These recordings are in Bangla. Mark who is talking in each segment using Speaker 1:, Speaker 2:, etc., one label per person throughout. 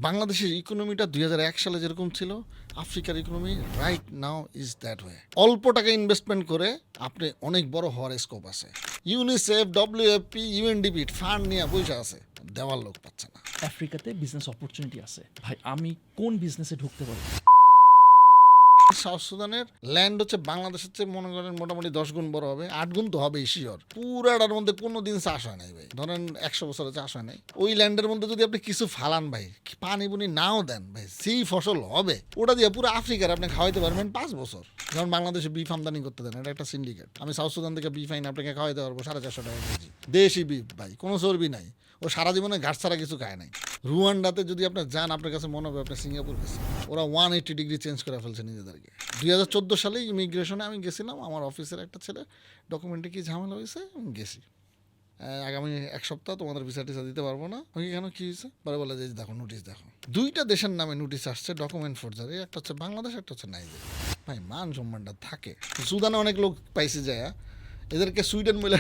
Speaker 1: বাংলাদেশের ইকোনমিটা 2001 সালে যেরকম ছিল, আফ্রিকার economy right now is that way. অল্প টাকা ইনভেস্টমেন্ট করে আপনি অনেক বড় হওয়ার স্কোপ আছে। ইউনিসেফ, ডব্লিউএফপি, ইউএনডিপি ফান্ড নিয়ে বসে আছে, দেওয়ার লোক পাচ্ছে না।
Speaker 2: আফ্রিকাতে বিজনেস অপরচুনিটি আছে ভাই, আমি কোন বিজনেসে ঢুকতে পারি?
Speaker 1: সাউথ সুদানের ল্যান্ড হচ্ছে বাংলাদেশের চেয়ে মনে করেন মোটামুটি 10 গুণ বড় হবে, 8 গুণ তো হবে শিওর। পুরাটার মধ্যে কোনোদিন চাষ হয় নাই ভাই, ধরেন 100 বছরে চাষ হয় নাই। ওই ল্যান্ডের মধ্যে যদি আপনি কিছু ফালান ভাই, পানি বুনি নাও দেন ভাই, সেই ফসল হবে, ওটা দিয়ে পুরো আফ্রিকার আপনি খাওয়াইতে পারবেন 5 বছর। যেমন বাংলাদেশে বিফ আমদানি করতে দেন, এটা একটা সিন্ডিকেট। আমি সাউথ সুদান থেকে বিফ আইন আপনাকে খাওয়াইতে পারবো 450 টাকা কেজি, দেশি বিফ ভাই, কোনো চর্বি নাই। ও সারা জীবনে ঘাট ছাড়া কিছু খায় নাই। রুয়ান্ডাতে যদি আপনি যান, আপনার কাছে মনে হবে আপনি সিঙ্গাপুর গেছেন। ওরা 180 ডিগ্রি চেঞ্জ করে ফেলছে নিজেদেরকে। 2014 সালে ইমিগ্রেশনে আমি গেছিলাম, আমার অফিসের একটা ছেলে ডকুমেন্টে কি ঝামেলা হয়েছে, আমি গেছি, আগামী 1 সপ্তাহ তোমাদের ভিসা টিসা দিতে পারবো না। আমি কেন, কী হয়েছে? পরে বলে যে দেখো নোটিশ দেখো, 2টা দেশের নামে নোটিশ আসছে ডকুমেন্ট ফোর্জারি, একটা হচ্ছে বাংলাদেশ, একটা হচ্ছে নাইজেরিয়া। ভাই মান সম্মানটা থাকে। সুদানে অনেক লোক পাইছে যায়, এদেরকে সুইডেন বলে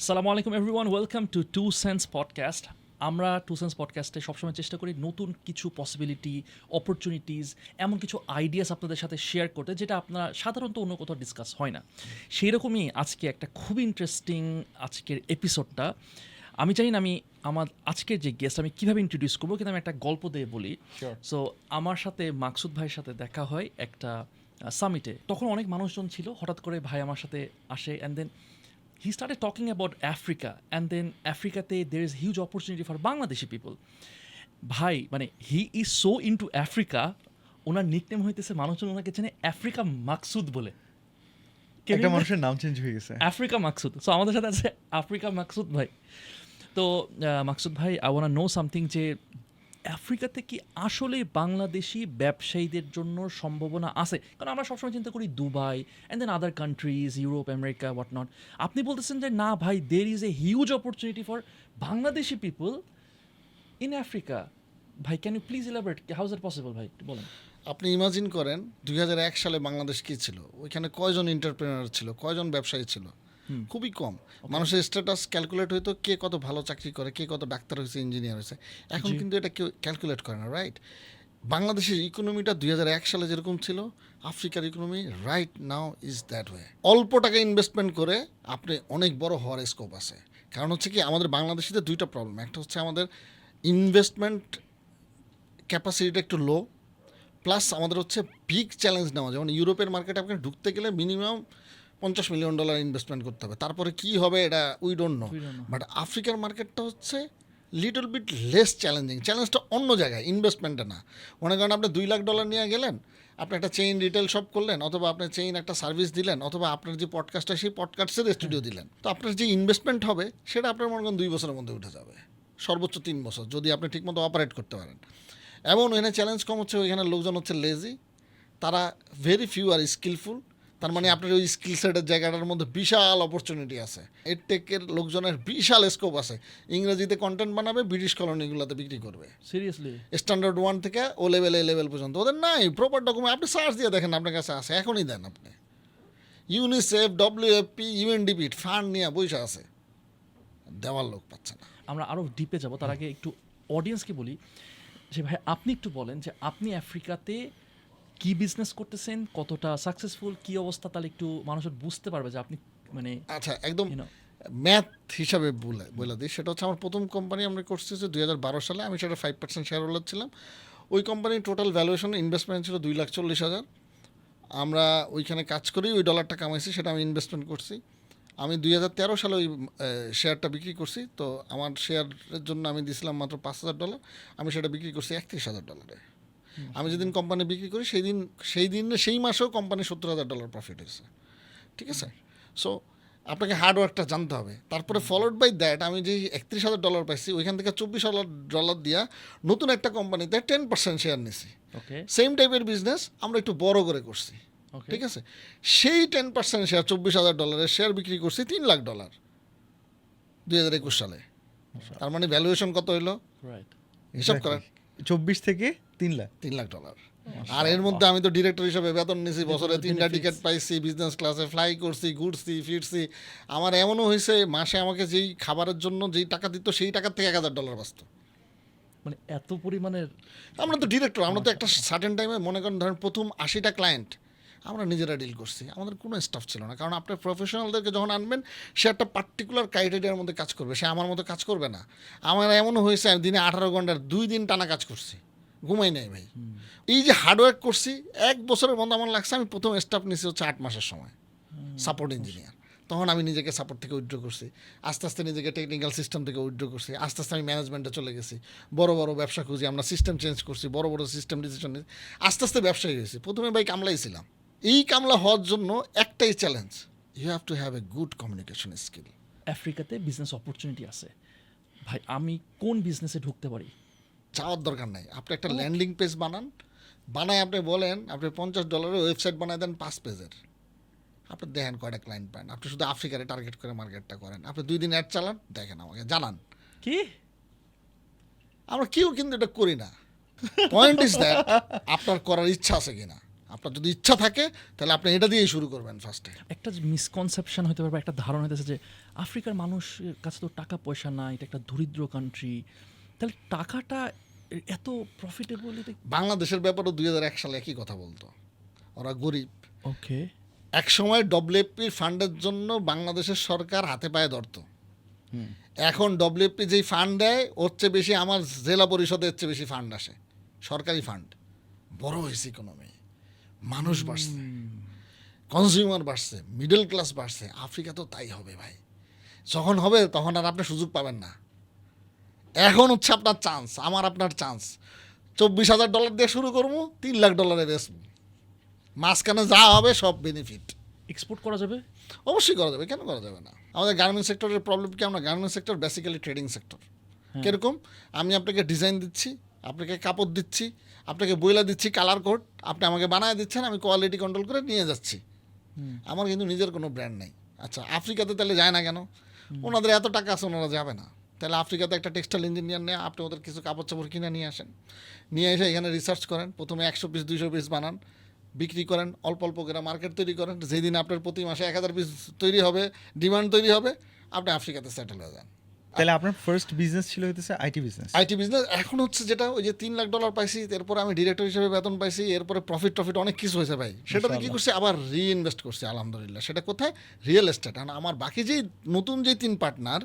Speaker 2: আসসালামু আলাইকুম everyone, welcome to 2 sense podcast. আমরা 2 সেন্স পডকাস্টে সবসময় চেষ্টা করি নতুন কিছু পসিবিলিটি, অপরচুনিটিস, এমন কিছু আইডিয়াস আপনাদের সাথে শেয়ার করতে, যেটা আপনারা সাধারণত অন্য কোথাও ডিসকাস হয় না। সেই রকমই আজকে একটা খুবই ইন্টারেস্টিং আজকের এপিসোডটা। আমি জানি না আমি আমার আজকের যে গেস্ট আমি কীভাবে ইন্ট্রোডিউস করবো, কিন্তু আমি একটা গল্প দিয়ে বলি। সো আমার সাথে মাকসুদ ভাইয়ের সাথে দেখা হয় একটা সামিটে। তখন অনেক মানুষজন ছিল, হঠাৎ করে ভাই আমার সাথে আসে, and then he started talking about Africa, and then Africa-te there is huge opportunity for Bangladeshi people. ভাই মানে he is so into Africa, owner nickname হইতেছে, মানুষজন ওনাকে চেনে আফ্রিকা মাকসুদ বলে।
Speaker 3: একটা মানুষের নাম চেঞ্জ হয়ে গেছে,
Speaker 2: আফ্রিকা মাকসুদ। সো আমাদের সাথে আছে আফ্রিকা মাকসুদ ভাই। তো মাকসুদ ভাই, আই ওয়ান্ট নো সামথিং, যে আফ্রিকাতে কি আসলে বাংলাদেশি ব্যবসায়ীদের জন্য সম্ভাবনা আছে? কারণ আমরা সবসময় চিন্তা করি Dubai and then other countries, Europe, America, what not. আপনি বলতেছেন যে না ভাই, there is a huge opportunity for Bangladeshi people in Africa. ভাই can you please elaborate, how is that possible ভাই, একটু বলেন।
Speaker 1: আপনি ইমাজিন করেন 2001 সালে বাংলাদেশ কী ছিল, ওইখানে কয়জন এন্টারপ্রেনার ছিল, কয়জন ব্যবসায়ী ছিল? খুবই কম। মানুষের স্ট্যাটাস ক্যালকুলেট হইতো, কে কত ভালো চাকরি করে, কে কত ডাক্তার হয়েছে, ইঞ্জিনিয়ার হয়েছে। এখন কিন্তু এটা কেউ ক্যালকুলেট করে না, রাইট? বাংলাদেশের ইকোনমিটা 2001 সালে যেরকম ছিল, আফ্রিকার economy right now is that way. অল্প টাকা ইনভেস্টমেন্ট করে আপনি অনেক বড় হওয়ার স্কোপ আছে। কারণ হচ্ছে কি, আমাদের বাংলাদেশিতে 2টা প্রবলেম। একটা হচ্ছে আমাদের ইনভেস্টমেন্ট ক্যাপাসিটিটা একটু লো, প্লাস আমাদের হচ্ছে বিগ চ্যালেঞ্জ নেওয়া। যেমন ইউরোপের মার্কেটে আপনি ঢুকতে গেলে মিনিমাম $50 মিলিয়ন ইনভেস্টমেন্ট করতে হবে, তারপরে কি হবে এটা উই ডোন্ট নো। বাট আফ্রিকার মার্কেটটা হচ্ছে লিটল বিট লেস চ্যালেঞ্জিং। চ্যালেঞ্জটা অন্য জায়গায়, ইনভেস্টমেন্টে না। মনে করেন আপনি $2 লাখ নিয়ে গেলেন, আপনি একটা চেইন রিটেল শপ করলেন, অথবা আপনার চেইন একটা সার্ভিস দিলেন, অথবা আপনার যে পডকাস্টটা সেই পডকাস্টের স্টুডিও দিলেন। তো আপনার যে ইনভেস্টমেন্ট হবে সেটা আপনার মনে করেন 2 বছরের মধ্যে উঠে যাবে, সর্বোচ্চ 3 বছর, যদি আপনি ঠিকমতো অপারেট করতে পারেন। এমন ওখানে চ্যালেঞ্জ কম হচ্ছে, ওইখানে লোকজন হচ্ছে লেজি, তারা ভেরি ফিউ আর স্কিলফুল। তার মানে আপনার ওই স্কিল সেটের জায়গাটার মধ্যে বিশাল অপরচুনিটি আছে। এডটেকের লোকজনের বিশাল স্কোপ আছে। ইংরেজিতে কন্টেন্ট বানাবে, ব্রিটিশ কলোনিগুলোতে বিক্রি করবে,
Speaker 2: সিরিয়াসলি
Speaker 1: স্ট্যান্ডার্ড 1 থেকে ও লেভেল, এ লেভেল পর্যন্ত। ওদের নাই প্রপার ডকুমেন্ট, আপনি সার্চ দিয়ে দেখেন, আপনার কাছে আছে, এখনই দেন আপনি। ইউনিসেফ, ডব্লিউএফপি, ইউএনডিপি ফান্ড নিয়ে বসে আছে, দেওয়ার লোক পাচ্ছে না।
Speaker 2: আমরা আরও ডিপে যাব, তার আগে একটু অডিয়েন্সকে বলি যে ভাই আপনি একটু বলেন যে আপনি আফ্রিকাতে কি বিজনেস করতেছেন, কতটা সাকসেসফুল, কি অবস্থা, তাহলে একটু মানুষের বুঝতে পারবে যে আপনি মানে।
Speaker 1: আচ্ছা, একদম
Speaker 2: you know,
Speaker 1: ম্যাথ হিসাবে বলে দিই। সেটা হচ্ছে আমার প্রথম কোম্পানি আমরা করছি যে 2012 সালে, আমি সেটা 5% শেয়ার হোল্ডার ছিলাম। ওই কোম্পানির টোটাল ভ্যালুয়েশন ইনভেস্টমেন্ট ছিল 2,40,000। আমরা ওইখানে কাজ করি, ওই ডলারটা কামাইছি, সেটা আমি ইনভেস্টমেন্ট করছি। আমি 2013 সালে ওই শেয়ারটা বিক্রি করছি। তো আমার শেয়ারের জন্য আমি দিয়েছিলাম মাত্র $5,000, আমি সেটা বিক্রি করছি $31,000। আমি যেদিন কোম্পানি বিক্রি করি সেই মাসেও কোম্পানি $70,000 প্রফিট হয়েছে, ঠিক আছে? সো আপনাকে হার্ডওয়ার্কটা জানতে হবে। তারপরে ফলোড বাই দ্যাট, আমি যে $31,000 পাইছি, ওইখান থেকে $24,000 দিয়া নতুন একটা কোম্পানিতে 10% শেয়ার নিছি।
Speaker 2: ওকে,
Speaker 1: সেম টাইপের বিজনেস আমরা একটু বড় করে করছি,
Speaker 2: ওকে,
Speaker 1: ঠিক আছে? সেই 10% শেয়ার, $24,000 শেয়ার বিক্রি করছি $3 লাখ 2021 সালে। তার মানে ভ্যালুয়েশন কত হইলো,
Speaker 2: রাইট।
Speaker 1: হিসাব করেন।
Speaker 3: 24 থেকে 3 লাখ।
Speaker 1: $3 লাখ। আর এর মধ্যে আমি তো ডিরেক্টর হিসেবে বেতন নিছি, বছরে 3টা টিকিট পাইছি, বিজনেস ক্লাসে ফ্লাই করছি, ঘুরছি ফিরছি। আমার এমনও হয়েছে মাসে আমাকে যেই খাবারের জন্য যেই টাকা দিত সেই টাকার থেকে $1000 বাঁচত।
Speaker 2: মানে এত পরিমাণের
Speaker 1: আমরা তো ডিরেক্টর, আমরা তো একটা সার্টেন টাইমে মনে করেন ধরেন প্রথম 80টা ক্লায়েন্ট আমরা নিজেরা ডিল করছি, আমাদের কোনো স্টাফ ছিল না। কারণ আপনার প্রফেশনালদেরকে যখন আনবেন সে একটা পার্টিকুলার ক্রাইটেরিয়ার মধ্যে কাজ করবে, সে আমার মতো কাজ করবে না। আমার এমনও হয়েছে আমি দিনে 18 ঘন্টার 2 দিন টানা কাজ করছি, ঘুমাই নাই ভাই। এই যে হার্ডওয়ার্ক করছি 1 বছরের মধ্যে আমার লাগছে আমি প্রথম স্টাফ নিয়েছি হচ্ছে 8 মাসের সময়, সাপোর্ট ইঞ্জিনিয়ার। তখন আমি নিজেকে সাপোর্ট থেকে উইথড্র করছি, আস্তে আস্তে নিজেকে টেকনিক্যাল সিস্টেম থেকে উইথড্র করছি, আস্তে আস্তে আমি ম্যানেজমেন্টে চলে গেছি, বড় বড় ব্যবসা খুঁজি, আমরা সিস্টেম চেঞ্জ করছি, বড় বড় সিস্টেম ডিসিশন নিয়েছি, আস্তে আস্তে ব্যবসায়ী হয়েছি। প্রথমে ভাই কামলাই ছিলাম। এই কামলা হওয়ার জন্য একটাই challenge, you have to have a good communication skill.
Speaker 2: আফ্রিকাতে বিজনেস অপরচুনিটি আছে ভাই, আমি কোন বিজনেসে ঢুকতে পারি?
Speaker 1: চাওয়ার দরকার নাই, আপনি একটা ল্যান্ডিং পেজ বানায় আপনি বলেন আপনি $50 ওয়েবসাইট বানায় দেন 5 পেজের, আপনি দেখেন কয়টা ক্লায়েন্ট পান। আপনি শুধু আফ্রিকারে টার্গেট করে মার্কেটটা করেন, আপনি 2 দিন অ্যাড চালান, দেখেন আমাকে জানান।
Speaker 2: কি
Speaker 1: আমরা কেউ কিন্তু এটা করি না। পয়েন্ট ইজ দ্যাট আপনার করার ইচ্ছা আছে কিনা। আপনার যদি ইচ্ছা থাকে তাহলে আপনি এটা দিয়েই শুরু করবেন ফার্স্টে।
Speaker 2: একটা মিসকনসেপশন হতে পারে, একটা ধারণা হইতেছে যে আফ্রিকার মানুষের কাছে তো টাকা পয়সা নাই, এটা একটা দরিদ্র কান্ট্রি, তাহলে টাকাটা এত প্রফিটেবল?
Speaker 1: বাংলাদেশের ব্যাপারেও 2001 সালে একই কথা বলতো, ওরা গরিব।
Speaker 2: ওকে,
Speaker 1: এক সময় ডব্লিউএফপি ফান্ডের জন্য বাংলাদেশের সরকার হাতে পায়ে ধরতো। এখন ডব্লিউএফপি যেই ফান্ড দেয় ওর চেয়ে বেশি আমার জেলা পরিষদের চেয়ে বেশি ফান্ড আসে, সরকারি ফান্ড। বড় হয়েছে ইকোনমি, মানুষ বাড়ছে, কনজিউমার বাড়ছে, মিডল ক্লাস বাড়ছে। আফ্রিকা তো তাই হবে ভাই, যখন হবে তখন আর আপনি সুযোগ পাবেন না। এখন হচ্ছে আপনার চান্স, আমার আপনার চান্স। $24,000 দিয়ে শুরু করবো, $3 লাখ বেচবো, মাঝখানে যা হবে সব বেনিফিট।
Speaker 2: এক্সপোর্ট করা যাবে?
Speaker 1: অবশ্যই করা যাবে, কেন করা যাবে না। আমাদের গার্মেন্টস সেক্টরের প্রবলেম কি, আমরা garments sector basically trading sector. কীরকম, আমি আপনাকে ডিজাইন দিচ্ছি, আপনাকে কাপড় দিচ্ছি, আপনাকে বইলা দিচ্ছি কালার কোড, আপনি আমাকে বানায় দিচ্ছেন, আমি কোয়ালিটি কন্ট্রোল করে নিয়ে যাচ্ছি। আমার কিন্তু নিজের কোনো ব্র্যান্ড নেই। আচ্ছা, আফ্রিকাতে তাহলে যায় না কেন? ওনাদের এত টাকা আছে, ওনারা যাবে না। তাহলে আফ্রিকাতে একটা টেক্সটাইল ইঞ্জিনিয়ার নিয়ে আপনি ওদের কিছু কাপড় চাপড় কিনে নিয়ে আসেন, নিয়ে এসে এখানে রিসার্চ করেন, প্রথমে 100 পিস 200 পিস বানান, বিক্রি করেন, অল্প অল্প করে মার্কেট তৈরি করেন। যেদিন আপনার প্রতি মাসে 1000 পিস তৈরি হবে, ডিমান্ড তৈরি হবে, আপনি আফ্রিকাতে সেটেল হয়ে যান।
Speaker 3: তাহলে আপনার ফার্স্ট বিজনেস ছিল হইতেছে আইটি বিজনেস?
Speaker 1: IT business. এখন হচ্ছে যেটা ওই যে $3 লাখ পাইছি, এরপরে আমি ডিরেক্টর হিসেবে বেতন পাইছি, এরপরে প্রফিট অনেক কিছু হয়েছে ভাই। সেটাতে কি করছি, আবার রিইনভেস্ট করছি আলহামদুলিল্লাহ। সেটা কোথায়? Real estate. আর আমার বাকি যেই নতুন যেই 3 পার্টনার,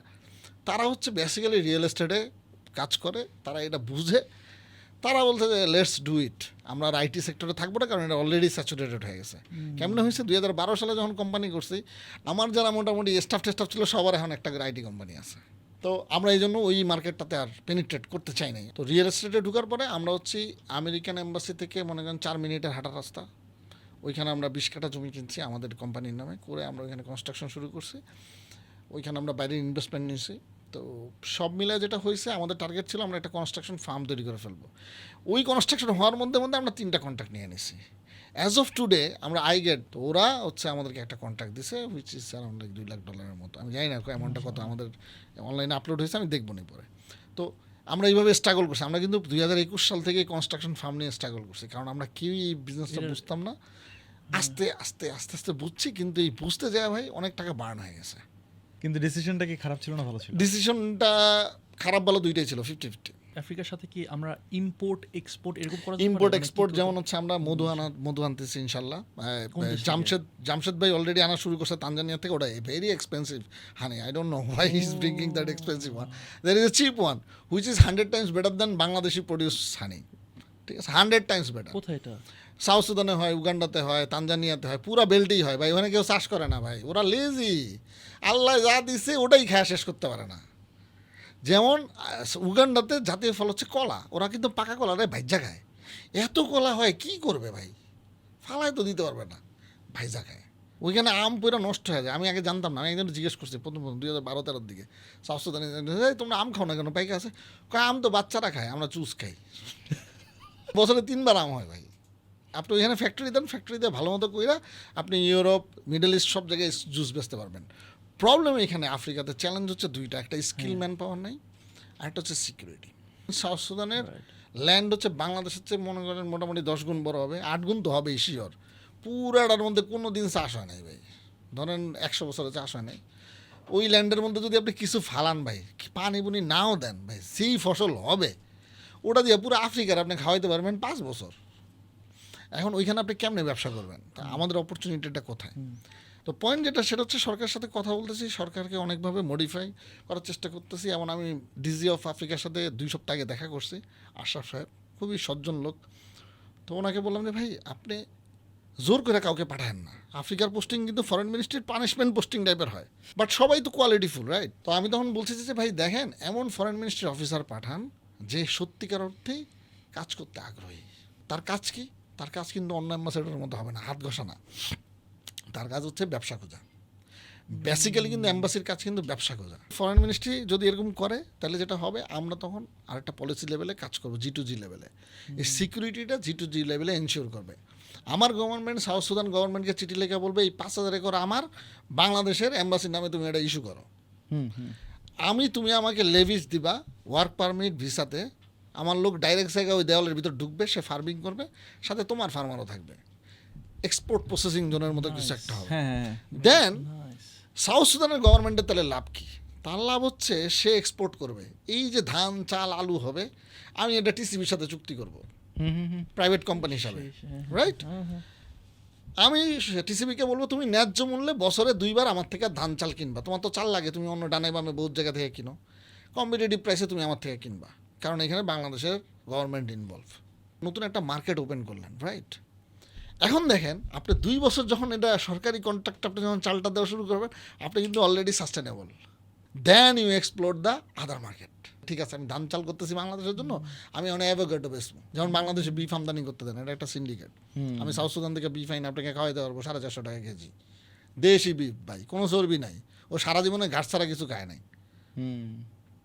Speaker 1: তারা হচ্ছে বেসিক্যালি রিয়েল এস্টেটে কাজ করে, তারা এটা বুঝে। তারা বলছে যে লেটস ডু ইট, আমরা আর আইটি সেক্টরে থাকবো না, কারণ এটা অলরেডি স্যাচুরেটেড হয়ে গেছে। কেমন হয়েছে, 2012 সালে যখন কোম্পানি করছি, আমার যারা মোটামুটি স্টাফ ছিল সবার এখন একটা করে আইটি কোম্পানি আছে। তো আমরা এই জন্য ওই মার্কেটটাতে আর পেনিট্রেট করতে চাই নাই। তো রিয়েল এস্টেটে ঢোকার পরে আমরা হচ্ছি আমেরিকান এম্বাসি থেকে মনে করেন 4 মিনিটের হাঁটার রাস্তা, ওইখানে আমরা 20 কাঠা জমি কিনছি আমাদের কোম্পানির নামে করে, আমরা ওইখানে কনস্ট্রাকশন শুরু করছি। ওইখানে আমরা বাইরের ইনভেস্টমেন্ট নিয়েছি। তো সব মিলে যেটা হয়েছে, আমাদের টার্গেট ছিল আমরা একটা কনস্ট্রাকশন ফার্ম তৈরি করে ফেলবো। ওই কনস্ট্রাকশন হওয়ার মধ্যে আমরা 3টা কন্ট্রাক্ট নিয়ে নিছি। অ্যাজ অফ টুডে আমরা ওরা হচ্ছে আমাদেরকে একটা কন্ট্রাক্ট দিছে, which is around like $2 lakh মতো। আমি জানি না অ্যামাউন্টটা কত, আমাদের অনলাইনে আপলোড হয়েছে, আমি দেখবো নি পরে। তো আমরা এইভাবে স্ট্রাগল করছি। আমরা কিন্তু 2021 সাল থেকে কনস্ট্রাকশন ফার্ম নিয়ে স্ট্রাগল করছি, কারণ আমরা কেউই এই বিজনেসটা বুঝতাম না। আস্তে আস্তে আস্তে আস্তে বুঝছি, কিন্তু এই বুঝতে যাওয়া ভাই অনেক টাকা বার্ন হয়ে গেছে।
Speaker 3: কিন্তু ডিসিশনটা কি খারাপ ছিল না ভালো ছিল?
Speaker 1: ডিসিশনটা খারাপ ভালো দুইটাই ছিল, 50-50।
Speaker 2: আফ্রিকার সাথে কি আমরা ইম্পোর্ট এক্সপোর্ট এরকম করা
Speaker 1: ইম্পোর্ট এক্সপোর্ট যেমন হচ্ছে আমরা মধু আনতেছি ইনশাল্লাহ। জামশেদ ভাই অলরেডি আনা শুরু করছে তানজানিয়া থেকে। ওটা very expensive honey, I don't know why he is bringing that expensive one. There is a cheap one which is 100 times better than Bangladeshi produce honey. ঠিক আছে, 100 টাইমস বেটার।
Speaker 2: কোথায় এটা?
Speaker 1: সাউথ সুদানে হয়, উগান্ডাতে হয়, তানজানিয়াতে হয়, পুরা বেল্টেই হয় ভাই। ওখানে কেউ চাষ করে না ভাই, ওরা লেজি। আল্লাহ যা দিছে ওটাই খায় শেষ করতে পারে না। যেমন উগান্ডাতে জাতীয় ফল হচ্ছে কলা, ওরা কিন্তু পাকা কলা রে ভাইজা খায়। এত কলা হয় কি করবে ভাই, ফালায় তো দিতে পারবে না, ভাইজা খায়। ওইখানে আম পুরো নষ্ট হয়ে যায়। আমি আগে জানতাম না, আমি একজন জিজ্ঞেস করছি প্রথম 2012-13 দিকে সাউথ সুদানে, তোমরা আম খাও না কেন, পাইকা আছে? কয় আম তো বাচ্চারা খায়, আমরা জুস খাই। বছরে 3বার আম হয় ভাই। আপনি ওইখানে ফ্যাক্টরি দেন, ফ্যাক্টরিতে ভালো মতো কইরা আপনি ইউরোপ, মিডল ইস্ট সব জায়গায় জুস বেচতে পারবেন। প্রবলেম এখানে আফ্রিকাতে চ্যালেঞ্জ হচ্ছে 2টা, একটা স্কিল ম্যান পাওয়ার নাই, আর একটা হচ্ছে সিকিউরিটি। সাউথ সুদানের ল্যান্ড হচ্ছে বাংলাদেশের চেয়ে মনে করেন মোটামুটি 10 গুণ বড় হবে, 8 গুণ তো হবেই শিওর। পুরাটার মধ্যে কোনো দিন চাষ হয় নাই ভাই, ধরেন 100 বছরে চাষ হয় নাই। ওই ল্যান্ডের মধ্যে যদি আপনি কিছু ফালান ভাই, পানি বুনি নাও দেন ভাই, সেই ফসল হবে। ওটা দিয়ে পুরো আফ্রিকার আপনি খাওয়াইতে পারবেন 5 বছর। এখন ওইখানে আপনি কেমনে ব্যবসা করবেন? তা আমাদের অপরচুনিটিটা কোথায়? তো পয়েন্ট যেটা সেটা হচ্ছে সরকারের সাথে কথা বলতেছি, সরকারকে অনেকভাবে মডিফাই করার চেষ্টা করতেছি। এমন আমি ডিজি অফ আফ্রিকার সাথে 2 সপ্তাহ আগে দেখা করছি, আশরাফ সাহেব খুবই সজ্জন লোক। তো ওনাকে বললাম যে ভাই আপনি জোর করে কাউকে পাঠান না, আফ্রিকার পোস্টিং কিন্তু ফরেন মিনিস্ট্রির পানিশমেন্ট পোস্টিং টাইপের হয়, বাট সবাই তো কোয়ালিটিফুল, রাইট? তো আমি তখন বলছি যে ভাই দেখেন, এমন ফরেন মিনিস্ট্রির অফিসার পাঠান যে সত্যিকার অর্থেই কাজ করতে আগ্রহী। তার কাজ কি? তার কাজ কিন্তু অন্য অ্যাম্বাসেডরের মতো হবে না, হাত ঘষা না। তার কাজ হচ্ছে ব্যবসা খোঁজা। বেসিক্যালি কিন্তু অ্যাম্বাসির কাজ কিন্তু ব্যবসা খোঁজা। ফরেন মিনিস্ট্রি যদি এরকম করে তাহলে যেটা হবে, আমরা তখন আরেকটা পলিসি লেভেলে কাজ করবো, G2G লেভেলে। এই সিকিউরিটিটা G2G লেভেলে এনশিওর করবে। আমার গভর্নমেন্ট সাউথ সুদান গভর্নমেন্টকে চিঠি লেখা বলবে এই 5,000 একর আমার, বাংলাদেশের অ্যাম্বাসির নামে তুমি এটা ইস্যু করো। তুমি আমাকে লেভিস দিবা, ওয়ার্ক পারমিট, ভিসাতে। আমার লোক ডাইরেক্ট জায়গা ওই দেওয়ালের ভিতর ঢুকবে, সে ফার্মিং করবে, সাথে তোমার ফার্মারও থাকবে। এক্সপোর্ট প্রসেসিং জোনের মতো কিছু একটা হবে।
Speaker 3: হ্যাঁ
Speaker 1: দেন
Speaker 2: নাইস।
Speaker 1: সাউথ সুদানের গভর্নমেন্টের তাহলে লাভ কি? তার লাভ হচ্ছে সে এক্সপোর্ট করবে। এই যে ধান, চাল, আলু হবে, আমি এটা টিসিবির সাথে চুক্তি করব প্রাইভেট কোম্পানি হিসাবে, রাইট? আমি টিসিবিকে বলবো তুমি ন্যায্য মূল্যে বছরে 2 বার আমার থেকে ধান চাল কিনবা। তোমার তো চাল লাগে, তুমি অন্য ডানে বামে বহুত জায়গা থেকে কিনো, কম্পিটিটিভ প্রাইসে তুমি আমার থেকে কিনবা, কারণ এখানে বাংলাদেশের গভর্নমেন্ট ইনভলভ। নতুন একটা মার্কেট ওপেন করলেন, রাইট? এখন দেখেন, আপনি 2 বছর যখন এটা সরকারি কন্ট্রাক্ট, আপনি যখন চালটা দেওয়া শুরু করবেন, আপনি কিন্তু already sustainable. Then you explore the other market. ঠিক আছে, আমি ধান চাল করতেছি বাংলাদেশের জন্য, আমি অনেক অ্যাভোকাডো বেচবো। যেমন বাংলাদেশে বিফ আমদানি করতে দেন, এটা একটা সিন্ডিকেট। আমি সাউথ সুদান থেকে বিফ আইন আপনাকে খাওয়াইতে পারবো 450 টাকা কেজি, দেশি বিফ ভাই, কোনো চর্বি নাই। ও সারা জীবনে ঘাট ছাড়া কিছু খায় নাই।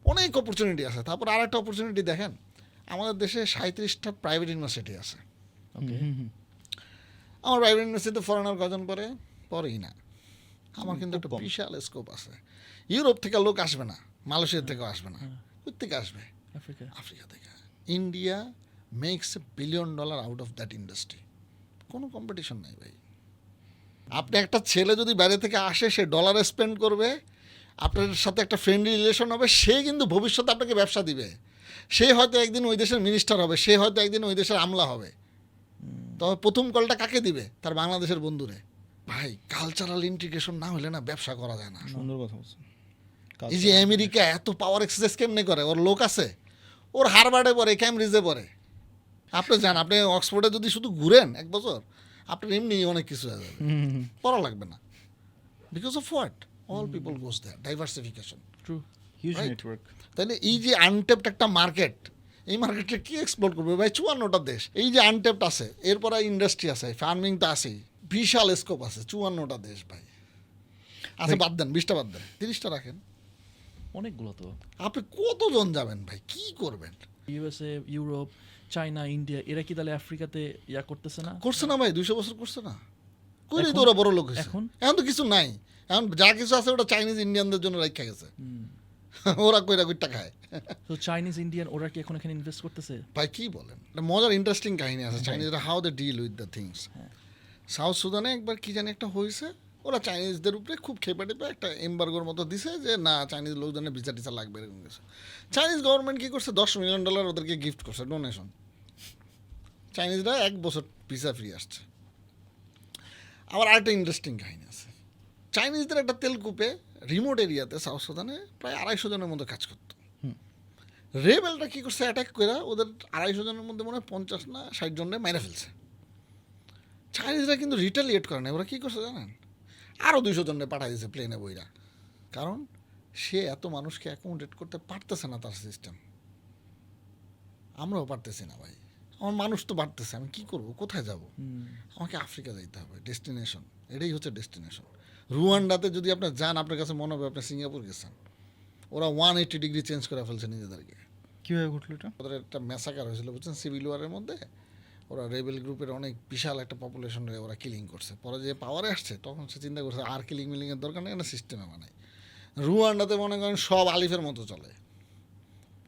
Speaker 1: অনেক অপরচুনিটি আছে। তারপর আর একটা অপরচুনিটি দেখেন, আমাদের দেশে 37টা প্রাইভেট ইউনিভার্সিটি আছে। আমার প্রাইভেট ইউনিভার্সিটিতে ফরেনার কজন পড়েই না। আমার কিন্তু একটা বিশাল স্কোপ আছে। ইউরোপ থেকে লোক আসবে না, মালয়েশিয়া থেকেও আসবে না। কোথেকে আসবে? আফ্রিকা থেকে। India makes $1 billion out of that industry. কোনো কম্পিটিশন নাই ভাই। আপনি একটা ছেলে যদি বাইরে থেকে আসে, সে ডলারে স্পেন্ড করবে, আপনার সাথে একটা ফ্রেন্ডলি রিলেশন হবে, সে কিন্তু ভবিষ্যতে আপনাকে ব্যবসা দিবে। সে হয়তো একদিন ওই দেশের মিনিস্টার হবে, সে হয়তো একদিন ওই দেশের আমলা হবে। তবে প্রথম কলটা কাকে দিবে? তার বাংলাদেশের বন্ধুরে। ভাই, কালচারাল ইন্টিগ্রেশন না হলে না ব্যবসা করা যায় না।
Speaker 3: সুন্দর কথা বলছেন।
Speaker 1: এই যে আমেরিকা এত পাওয়ার এক্সারসাইজ কেমনে করে? ওর লোক আছে, ওর হারবার্ডে পড়ে, ক্যামব্রিজে পড়ে। আপনি যান, আপনি অক্সফোর্ডে যদি শুধু ঘুরেন 1 বছর, আপনার এমনি অনেক কিছু হয়ে যাবে, পড়া লাগবে না। Because of what? All people goes there, diversification.
Speaker 2: True.
Speaker 3: Huge
Speaker 1: Right.
Speaker 3: Network.
Speaker 1: তাহলে এই যে আনটেপড একটা মার্কেট, এই মার্কেটটা কি এক্সপ্লোর করবে ভাই? 54টা দেশ। এই যে আনটেপড আছে, এরপরে ইন্ডাস্ট্রি আছে, ফার্মিং তো আছেই, বিশাল স্কোপ আছে। 54টা দেশ ভাই। আচ্ছা বাদ দেন, 20টা বাদ দেন, 30টা রাখেন।
Speaker 2: অনেকগুলো তো।
Speaker 1: আপনি কতজন যাবেন ভাই? কি করবেন?
Speaker 2: ইউএসএ, ইউরোপ, চায়না, ইন্ডিয়া, এরা কি তাহলে আফ্রিকাতে করতেছে না?
Speaker 1: করছে না ভাই, 200 বছর করছে না? করেই তো
Speaker 2: এখন-
Speaker 1: ওরা বড় লোক হয়েছে।
Speaker 2: এখন?
Speaker 1: এখন তো কিছু নাই। এখন যা কিছু আছে ওটা চাইনিজ ইন্ডিয়ানদের জন্য রাখা গেছে। ওরা কইরা কইটা খায়।
Speaker 2: তো চাইনিজ, ইন্ডিয়ান, ওরা কি এখন এখানে ইনভেস্ট করতেছে?
Speaker 1: ভাই কি বলেন, একটা মজার ইন্টারেস্টিং কাহিনী আছে চাইনিজরা, how they deal with the things. South সুদানে একবার কি জানি একটা হয়েছে, ওরা চাইনিজদের উপরে খুব খেপে টেপে একটা এম্বার্গোর মতো দিছে যে না, চাইনিজ লোকজনের ভিসা টিসা লাগবে, এরকম কিছু। চাইনিজ গভর্নমেন্ট কি করছে, $10 মিলিয়ন ওদেরকে গিফট করছে, ডোনেশন। চাইনিজরা 1 বছর ভিসা ফ্রি আসছে। আবার আরেকটা ইন্টারেস্টিং কাহিনী আছে, চাইনিজদের একটা তেলকূপে রিমোট এরিয়াতে সাউথ সুদানে প্রায় 250 জনের মতো কাজ করতো। রেবেলটা কি করছে, অ্যাটাক করে ওদের 250 জনের মধ্যে মনে হয় 50 না 60 জনের মেরে ফেলছে। চাইনিজরা কিন্তু রিটালিয়েট করে না, ওরা কী করছে জানেন? আরও 200 জনের পাঠিয়ে দিয়েছে প্লেনে বইরা। কারণ সে এত মানুষকে অ্যাকোমোডেট করতে পারতেছে না, তার সিস্টেম। আমরাও পারতেছি না ভাই, আমার মানুষ তো বাড়তেছে, আমি কী করবো, কোথায় যাব? আমাকে আফ্রিকা যাইতে হবে, ডেস্টিনেশন, এটাই হচ্ছে ডেস্টিনেশন। রুয়ান্ডাতে যদি আপনি যান, আপনার কাছে মনে হবে আপনি সিঙ্গাপুর গেছেন। ওরা 180 ডিগ্রি চেঞ্জ করে ফেলছে নিজেদেরকে।
Speaker 3: কীভাবে ঘটলো এটা?
Speaker 1: ওদের একটা ম্যাসাকার হয়েছিল বুঝছেন, সিভিল ওয়ারের মধ্যে। ওরা রেবেল গ্রুপের অনেক বিশাল একটা পপুলেশন ওরা কিলিং করছে। পরে যে পাওয়ারে আসছে তখন সে চিন্তা করছে আর কিলিং মিলিংয়ের দরকার নেই, না সিস্টেমে বানাই। রুয়ান্ডাতে মনে করেন সব আলিফের মতো চলে।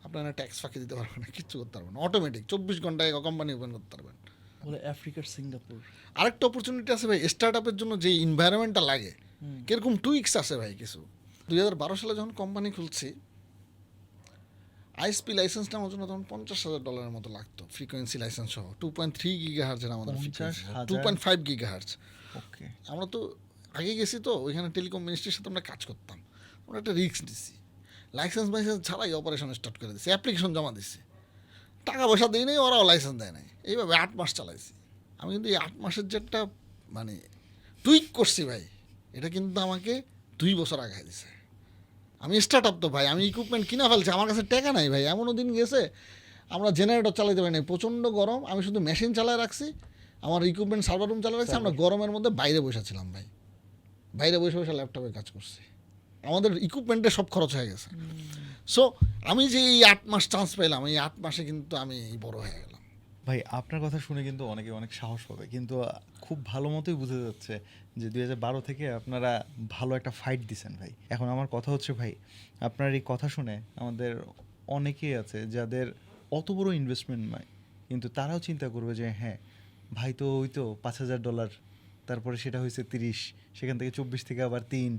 Speaker 1: আপনারা ট্যাক্স ফাঁকি দিতে পারবেন না, কিচ্ছু করতে পারবেন না, অটোমেটিক 24 ঘন্টায় কোম্পানি ওপেন করতে পারবেন।
Speaker 2: বলে আফ্রিকার সিঙ্গাপুর।
Speaker 1: আরেকটা অপরচুনিটি আছে ভাই, স্টার্ট আপের জন্য যে এনভায়রনমেন্টটা লাগে, কিরকম টুইক্স আছে ভাই কিছু। 2012 সালে যখন কোম্পানি খুলছি, আইএসপি লাইসেন্স নেওয়ার জন্য তখন $50,000 মতো লাগতো, ফ্রিকোয়েন্সি লাইসেন্স সহ। 2.3 গিগাহার্জের আমাদের ফ্রিকোয়েন্সি,
Speaker 3: 50,000
Speaker 1: 2.5 গিগাহার্জ।
Speaker 3: ওকে,
Speaker 1: আমরা তো আগে গেছি, তো ওইখানে টেলিকম মিনিস্ট্রির সাথে আমরা কাজ করতাম, আমরা একটা রিস্ক নিচ্ছি, লাইসেন্স মাইসেন্স ছাড়াই অপারেশন স্টার্ট করে দিচ্ছি, অ্যাপ্লিকেশন জমা দিচ্ছি, টাকা পয়সা দিই নাই, ওরাও লাইসেন্স দেয় নাই, এইভাবে 8 মাস চালাইছি। আমি কিন্তু এই 8 মাসের যে একটা মানে টুইক করছি ভাই, এটা কিন্তু আমাকে 2 বছর আগায় দিছে। আমি স্টার্ট আপ তো ভাই, আমি ইকুইপমেন্ট কিনা ফেলছি, আমার কাছে টাকা নাই ভাই। এমনও দিন গেছে আমরা জেনারেটর চালাতে পারি নাই, প্রচণ্ড গরম, আমি শুধু মেশিন চালায় রাখছি, আমার ইকুইপমেন্ট সার্ভার রুম চালায় রাখছি, আমরা গরমের মধ্যে বাইরে বসেছিলাম ভাই, বাইরে বসে বসে ল্যাপটপে কাজ করছি, আমাদের ইকুইপমেন্টে সব খরচ হয়ে গেছে। সো আমি যে এই 8 মাস চান্স পেলাম, এই 8 মাসে কিন্তু আমি বড় হয়ে গেলাম।
Speaker 3: ভাই আপনার কথা শুনে কিন্তু অনেকে অনেক সাহস পাবে, কিন্তু খুব ভালো মতোই বোঝা যাচ্ছে যে 2012 থেকে আপনারা ভালো একটা ফাইট দিছেন ভাই। এখন আমার কথা হচ্ছে ভাই, আপনার এই কথা শুনে আমাদের অনেকেই আছে যাদের অত বড় ইনভেস্টমেন্ট নয়, কিন্তু তারাও চিন্তা করবে যে হ্যাঁ ভাই তো ওই তো $5,000, তারপরে সেটা হয়েছে 30, সেখান থেকে 24 থেকে আবার 3,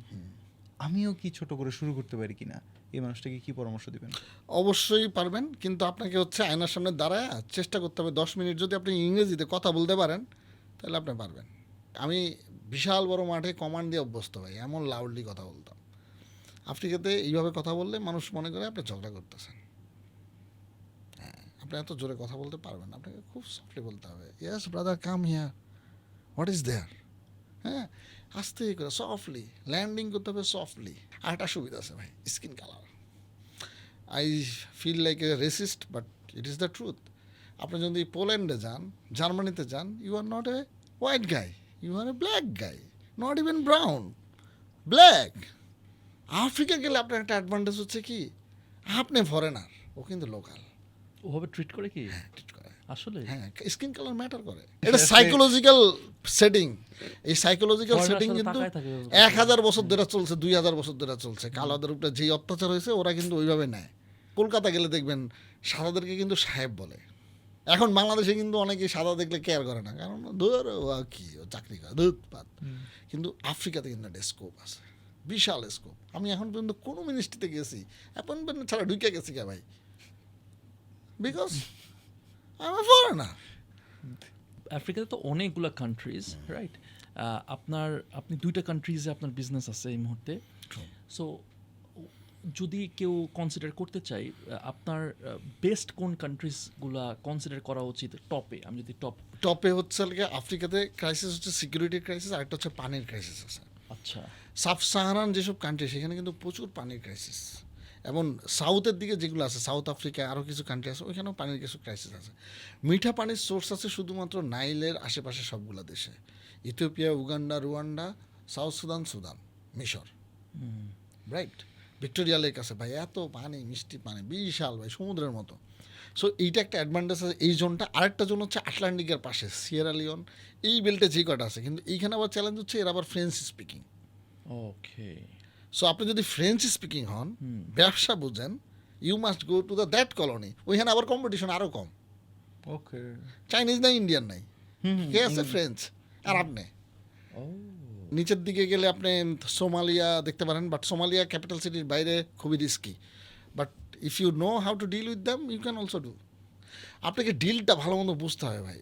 Speaker 3: আমিও কি ছোট করে শুরু করতে পারি কিনা, এই মানুষটাকে কি পরামর্শ দিবেন?
Speaker 1: অবশ্যই পারবেন, কিন্তু আপনাকে হচ্ছে আয়নার সামনে দাঁড়ায় চেষ্টা করতে হবে 10 মিনিট যদি আপনি ইংরেজিতে কথা বলতে পারেন তাহলে আপনি পারবেন। আমি বিশাল বড় মাঠে কমান্ড দিয়ে অভ্যস্ত ভাই, এমন লাউডলি কথা বলতাম। আফ্রিকাতে এইভাবে কথা বললে মানুষ মনে করে আপনি ঝগড়া করতেছেন। হ্যাঁ, আপনি এত জোরে কথা বলতে পারবেন না, আপনাকে খুব সফটলি বলতে হবে, yes brother come here, what is there. হ্যাঁ, আস্তে করে সফটলি ল্যান্ডিং করতে হবে, সফটলি। আর একটা সুবিধা আছে ভাই, skin colour. I feel like a racist, but it is the truth. আপনি যদি পোল্যান্ডে যান, জার্মানিতে যান, you are not a white guy, you are a black guy, not even brown, black. Africa গেলে আপনার একটা অ্যাডভান্টেজ হচ্ছে কি, আপনি ফরেনার, ও কিন্তু লোকাল,
Speaker 2: ওভাবে ট্রিট করে কি
Speaker 1: ট্রিট করে।
Speaker 2: আসলে?
Speaker 1: হ্যাঁ, স্কিন কালার ম্যাটার করে, এটা সাইকোলজিক্যাল সেটিং। এই সাইকোলজিক্যাল
Speaker 2: Foreigner
Speaker 1: সেটিং
Speaker 2: সাথে
Speaker 1: কিন্তু
Speaker 2: তাকায় থাকে।
Speaker 1: 1000 বছর ধরে চলছে, 2000 বছর ধরে চলছে। কালোদের উপরে যেই অত্যাচার হয়েছে ওরা কিন্তু ওইভাবে নেয়। কলকাতা গেলে দেখবেন সাদাদেরকে কিন্তু সাহেব বলে। এখন বাংলাদেশে কিন্তু অনেকেই সাদা দেখলে কেয়ার করে না, কারণ ধর ও কি, ও চাকরি করে দুধ পাত। কিন্তু আফ্রিকাতে কিন্তু একটা স্কোপ আছে, বিশাল স্কোপ। আমি এখন পর্যন্ত কোনো মিনিস্ট্রিতে গেছি, অ্যাপয়েন্টমেন্ট ছাড়া ঢুকে গেছি কে ভাই, because I am a foreigner.
Speaker 2: আফ্রিকাতে তো অনেকগুলো কান্ট্রিজ, রাইট? আপনি 2টা কান্ট্রিজে আপনার বিজনেস আছে এই মুহূর্তে। সো যদি কেউ কনসিডার করতে চাই, আপনার বেস্ট কোন কান্ট্রিজগুলা কনসিডার করা উচিত টপে? আমি যদি
Speaker 1: টপে হচ্ছে আফ্রিকাতে ক্রাইসিস হচ্ছে সিকিউরিটি ক্রাইসিস, আর একটা হচ্ছে পানির ক্রাইসিস আছে।
Speaker 2: আচ্ছা,
Speaker 1: সাব সাহারান যেসব কান্ট্রি সেখানে কিন্তু প্রচুর পানির ক্রাইসিস, এবং সাউথের দিকে যেগুলো আছে, সাউথ আফ্রিকা আরও কিছু কান্ট্রি আছে, ওইখানেও পানির কিছু ক্রাইসিস আছে। মিঠা পানির সোর্স আছে শুধুমাত্র নাইলের আশেপাশে সবগুলো দেশে, Ethiopia, Uganda, Rwanda, south Sudan, Sudan, মিশর, রাইট। ভিক্টোরিয়া লেক আছে ভাই, এত পানি, মিষ্টি পানি, বিশাল ভাই, সমুদ্রের মতো। সো এইটা একটা অ্যাডভান্টেজ আছে এই জোনটা। আরেকটা জোন হচ্ছে আটলান্টিকের পাশে, সিয়েরা লিওন, এই বেল্টে যে কটা আছে, কিন্তু এইখানে আবার চ্যালেঞ্জ হচ্ছে এরা আবার ফ্রেঞ্চ স্পিকিং।
Speaker 2: ওকে।
Speaker 1: সো আপনি যদি ফ্রেঞ্চ স্পিকিং হন, ব্যবসা বুঝেন, you must go to the that colony. ওইখানে আবার কম্পিটিশন আরও কম,
Speaker 3: ওকে,
Speaker 1: চাইনিজ নাই, ইন্ডিয়ান নাই, কে আছে? ফ্রেঞ্চ আর আপনি। নিচের দিকে গেলে আপনি সোমালিয়া দেখতে পারেন, বাট সোমালিয়া ক্যাপিটাল সিটির বাইরে খুবই risky, but if you know how to deal with them, you can also do. আপনাকে ডিলটা ভালো মতো বুঝতে হবে ভাই।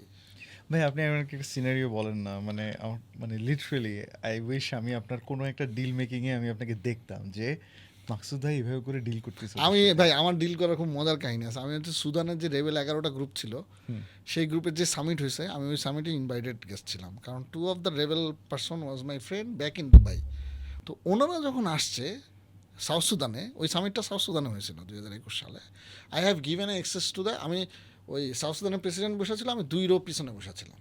Speaker 3: ভাই আপনি আমাকে একটা সিনারিও বলেন না, মানে আমার মানে লিটারালি আই উইশ আমি আপনার কোনো একটা ডিল মেকিংয়ে আমি আপনাকে দেখতাম যে মাকসুদ ভাই এভাবে করে ডিল করতেছে।
Speaker 1: আমি ভাই, আমার ডিল করার খুব মজার কাহিনী আছে। আমি হচ্ছে সুদানের যে রেবেল 11টা গ্রুপ ছিল, সেই গ্রুপের যে সামিট হয়েছে, আমি ওই সামিটে ইনভাইটেড গেস্ট ছিলাম, কারণ 2 of the rebel person was my friend back in Dubai. তো ওনারা যখন আসছে সাউথ সুদানে, ওই সামিটটা সাউথ সুদানে হয়েছিল 2021 সালে, I have given a access to the, আমি ওই সাউথ সুদানের প্রেসিডেন্ট বসেছিলাম, আমি 2 রো পিছনে বসেছিলাম,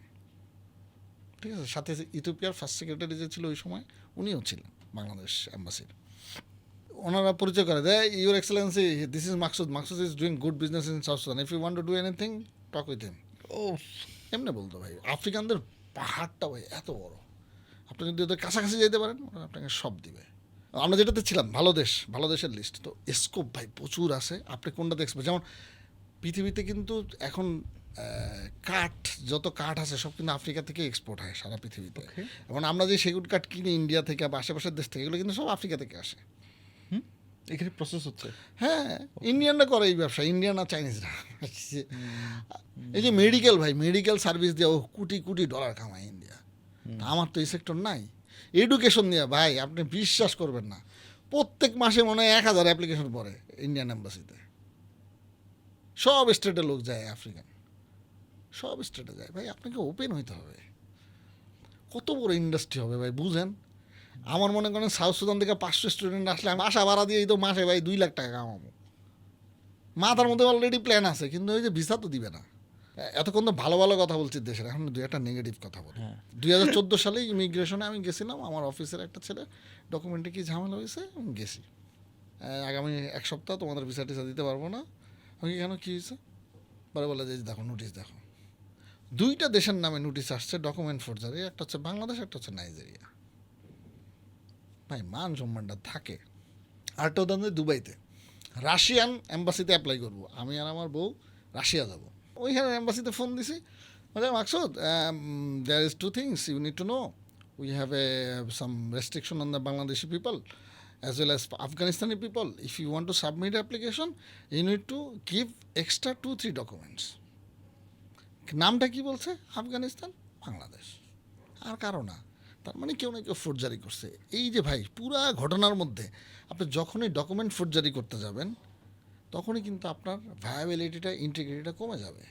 Speaker 1: ঠিক আছে। সাথে ইথিওপিয়ার ফার্স্ট সেক্রেটারি যে ছিল ওই সময়, উনিও ছিলেন বাংলাদেশ অ্যাম্বাসির। ওনারা পরিচয় করে দেয়, your excellency, this is Maksud, Maksud is doing good business in South Sudan, if you want to do anything talk with him.
Speaker 3: ও
Speaker 1: এমনি বলতো ভাই। আফ্রিকানদের পাহাড়টা ভাই এত বড়, আপনি যদি ওদের কাছাকাছি যেতে পারেন ওরা আপনাকে সব দিবে। আমরা যেটাতে ছিলাম ভালো দেশের লিস্ট, তো স্কোপ ভাই প্রচুর আছে, আপনি কোনটা দেখবেন। যেমন পৃথিবীতে কিন্তু এখন যত কাঠ আছে সব কিন্তু আফ্রিকা থেকে এক্সপোর্ট হয় সারা পৃথিবীতে। এবং আমরা যে সেগুন কাঠ কিনি ইন্ডিয়া থেকে বা আশেপাশের দেশ থেকে, এগুলো কিন্তু সব আফ্রিকা থেকে আসে।
Speaker 3: এখানে প্রসেস হচ্ছে।
Speaker 1: হ্যাঁ, ইন্ডিয়ানরা করে এই ব্যবসা, ইন্ডিয়ান আর চাইনিজরা। এই যে মেডিকেল সার্ভিস দিয়ে কোটি কোটি ডলার কামায় ইন্ডিয়া। আমার তো এই সেক্টর নাই। এডুকেশন দিয়ে ভাই আপনি বিশ্বাস করবেন না, প্রত্যেক মাসে মনে হয় 1000 অ্যাপ্লিকেশন পড়ে ইন্ডিয়ান এম্বাসিতে। সব স্টেটের লোক যায়, আফ্রিকান সব স্টেটে যায়। ভাই আপনাকে ওপেন হইতে হবে, কত বড় ইন্ডাস্ট্রি হবে ভাই বুঝেন। আমার মনে করেন সাউথ সুদান থেকে 500 স্টুডেন্ট আসলে আমি আশা ভাড়া দিয়ে তো মাসে ভাই 2 লাখ টাকা কামাবো। মাথার মধ্যে অলরেডি প্ল্যান আছে, কিন্তু ওই যে ভিসা তো দিবে না। এতক্ষণ তো ভালো ভালো কথা বলছি দেশের, এখন 2-1টা নেগেটিভ কথা বলি। 2014 সালে ইমিগ্রেশনে আমি গেছিলাম, আমার অফিসের একটা ছেলে ডকুমেন্টে কি ঝামেলা হয়েছে, আমি গেছি, আগামী 1 সপ্তাহ তোমাদের ভিসা টিসা দিতে পারবো না। আমি কেন কী হয়েছে, পরে বলে যে দেখো নোটিশ দেখো, 2টা দেশের নামে নোটিশ আসছে ডকুমেন্ট ফোর্জারি, একটা হচ্ছে বাংলাদেশ, একটা হচ্ছে নাইজেরিয়া। ভাই মান সম্মানটা থাকে। আরেকটা উদাহরণ দুবাইতে রাশিয়ান এম্বাসিতে অ্যাপ্লাই করবো, আমি আর আমার বউ রাশিয়া যাব। ওইখানে এম্বাসিতে ফোন দিছি, বলে Maqsud there is 2 things you need to know, we have some restriction on the Bangladeshi people as well as Afghanistani people. If you want to submit application, you need to give extra 2-3 documents. নামটা কি বলছে, আফগানিস্তান, বাংলাদেশ, আর কারো না। তার মানে কেউ না কেউ ফোর্জারি করছে। এই যে ভাই পুরা ঘটনার মধ্যে আপনি যখনই ডকুমেন্ট ফোর্জারি করতে যাবেন, তখনই কিন্তু আপনার ভায়াবিলিটিটা, ইন্টিগ্রিটিটা কমে যাবে।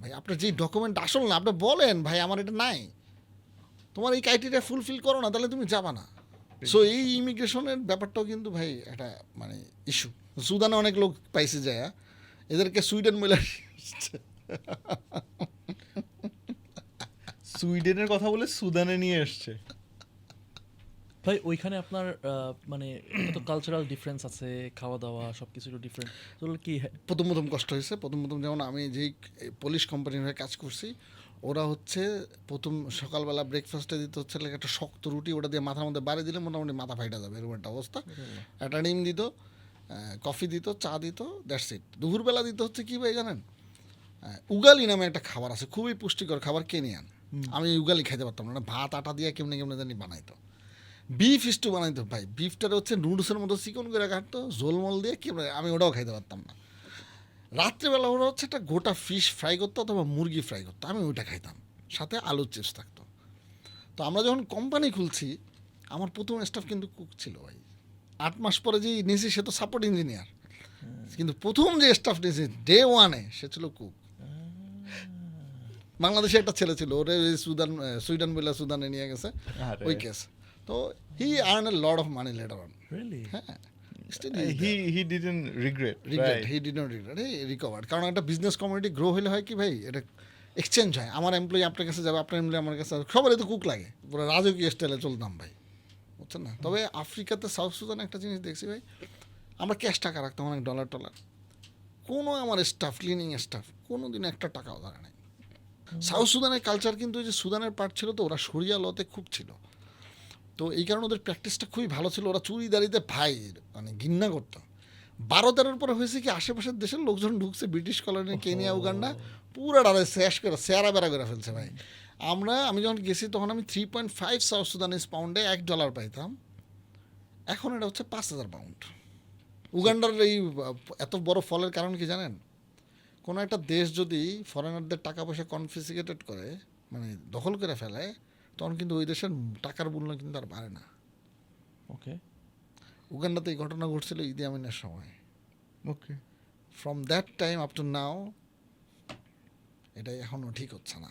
Speaker 1: ভাই আপনার যেই ডকুমেন্ট আসল না, আপনি বলেন ভাই আমার এটা নাই, তোমার এই ক্রাইটেরিয়া ফুলফিল করো না, তাহলে তুমি যাবা না। সো এই ইমিগ্রেশনের ব্যাপারটাও কিন্তু ভাই একটা মানে ইস্যু। সুদানে অনেক লোক পাইছে যায়, এদেরকে সুইডেন মিলে
Speaker 3: সুইডেনের কথা বলে সুদানে নিয়ে এসছে।
Speaker 2: ভাই ওইখানে আপনার মানে তো কালচারাল ডিফারেন্স আছে, খাওয়া দাওয়া সব কিছু ডিফারেন্ট, তো কি
Speaker 1: প্রথম কষ্ট হয়েছে। প্রথম যেমন আমি যেই পুলিশ কোম্পানির হয়ে কাজ করছি, ওরা হচ্ছে প্রথম সকালবেলা ব্রেকফাস্টে দিতে হচ্ছে একটা শক্ত রুটি, ওটা দিয়ে মাথার মধ্যে বাড়ি দিলে মোটামুটি মাথা ফাইটা যাবে, এরকম একটা অবস্থা। একটা ডিম দিত, কফি দিত, চা দিত, দ্যাটস ইট। দুপুরবেলা দিতে হচ্ছে কি ভাই জানেন, উগালি নামে একটা খাবার আছে, খুবই পুষ্টিকর খাবার, কেনিয়ান। আমি উগালি খাইতে পারতাম না, ভাত আটা দিয়ে কেমনে জানি বানাইতো, বিফ স্টু বানাইতো ভাই, বিফটার হচ্ছে নুডলসের মতো চিকন করে কাটতো, ঝোলমল দিয়ে কেমন, আমি ওটাও খাইতে পারতাম না। রাত্রেবেলা ওরা হচ্ছে একটা গোটা ফিশ ফ্রাই করতো অথবা মুরগি ফ্রাই করতো, আমি ওইটা খাইতাম, সাথে আলুর চিপস থাকতো। তো আমরা যখন কোম্পানি খুলছি, আমার প্রথম স্টাফ কিন্তু কুক ছিল ভাই। 8 মাস পরে যে নিয়েছি সে তো সাপোর্ট ইঞ্জিনিয়ার, কিন্তু প্রথম যে স্টাফ নিয়েছি ডে 1 সে ছিল কুক। বাংলাদেশে একটা ছেলে ছিল, ওরে সুইডেন বলে সুদানে নিয়ে গেছে ওই কেস। তো he earn a lot of money later on. হ্যাঁ,
Speaker 3: he didn't regret.
Speaker 1: He did not regret, he recovered. কারণ একটা বিজনেস কমিউনিটি গ্রো হলে হয় কি ভাই, এটা এক্সচেঞ্জ হয়। আমার এমপ্লয়ি আপনার কাছে যাবে, আপনার এমপ্লয়ি আমার কাছে, সবারই তো কুক লাগে, পুরো রাজকীয় স্টাইলে চলতাম ভাই, বুঝছেন না। তবে আফ্রিকাতে সাউথ সুদানে একটা জিনিস দেখছি ভাই, আমরা ক্যাশ টাকা রাখতাম, অনেক ডলার, কোনো আমার স্টাফ, ক্লিনিং স্টাফ কোনো দিন একটা টাকাও ধরে নাই। সাউথ সুদানের কালচার কিন্তু ওই যে সুদানের পার্ট ছিল, তো ওরা সরিয়া লতে খুব ছিল, তো এই কারণে ওদের প্র্যাকটিসটা খুবই ভালো ছিল। ওরা চুরিদারিতে ভাই মানে ঘৃণা করতো। 12-13 পরে হয়েছে কি, আশেপাশের দেশের লোকজন ঢুকছে, ব্রিটিশ কলোনি, কেনিয়া, উগান্ডা, পুরো ডারে শেষ করে সেরা বেড়া করে ফেলছে ভাই। আমি যখন গেছি তখন আমি 3.5 সাউথ সুদানিজ পাউন্ডে $1 পাইতাম, এখন এটা হচ্ছে 5,000 পাউন্ড। উগান্ডার এই এত বড় ফলের কারণ কি জানেন, কোনো একটা দেশ যদি ফরেনারদের টাকা পয়সা কনফিসিকেটেড করে, মানে দখল করে ফেলে, তখন কিন্তু ওই দেশের টাকার মূল্য কিন্তু আর বাড়ে না।
Speaker 2: ওকে,
Speaker 1: উগান্ডাতে এই ঘটনা ঘটছিল ইদি আমিনের সময়।
Speaker 3: Okay,
Speaker 1: from that time up to now এটাই এখনও ঠিক হচ্ছে না।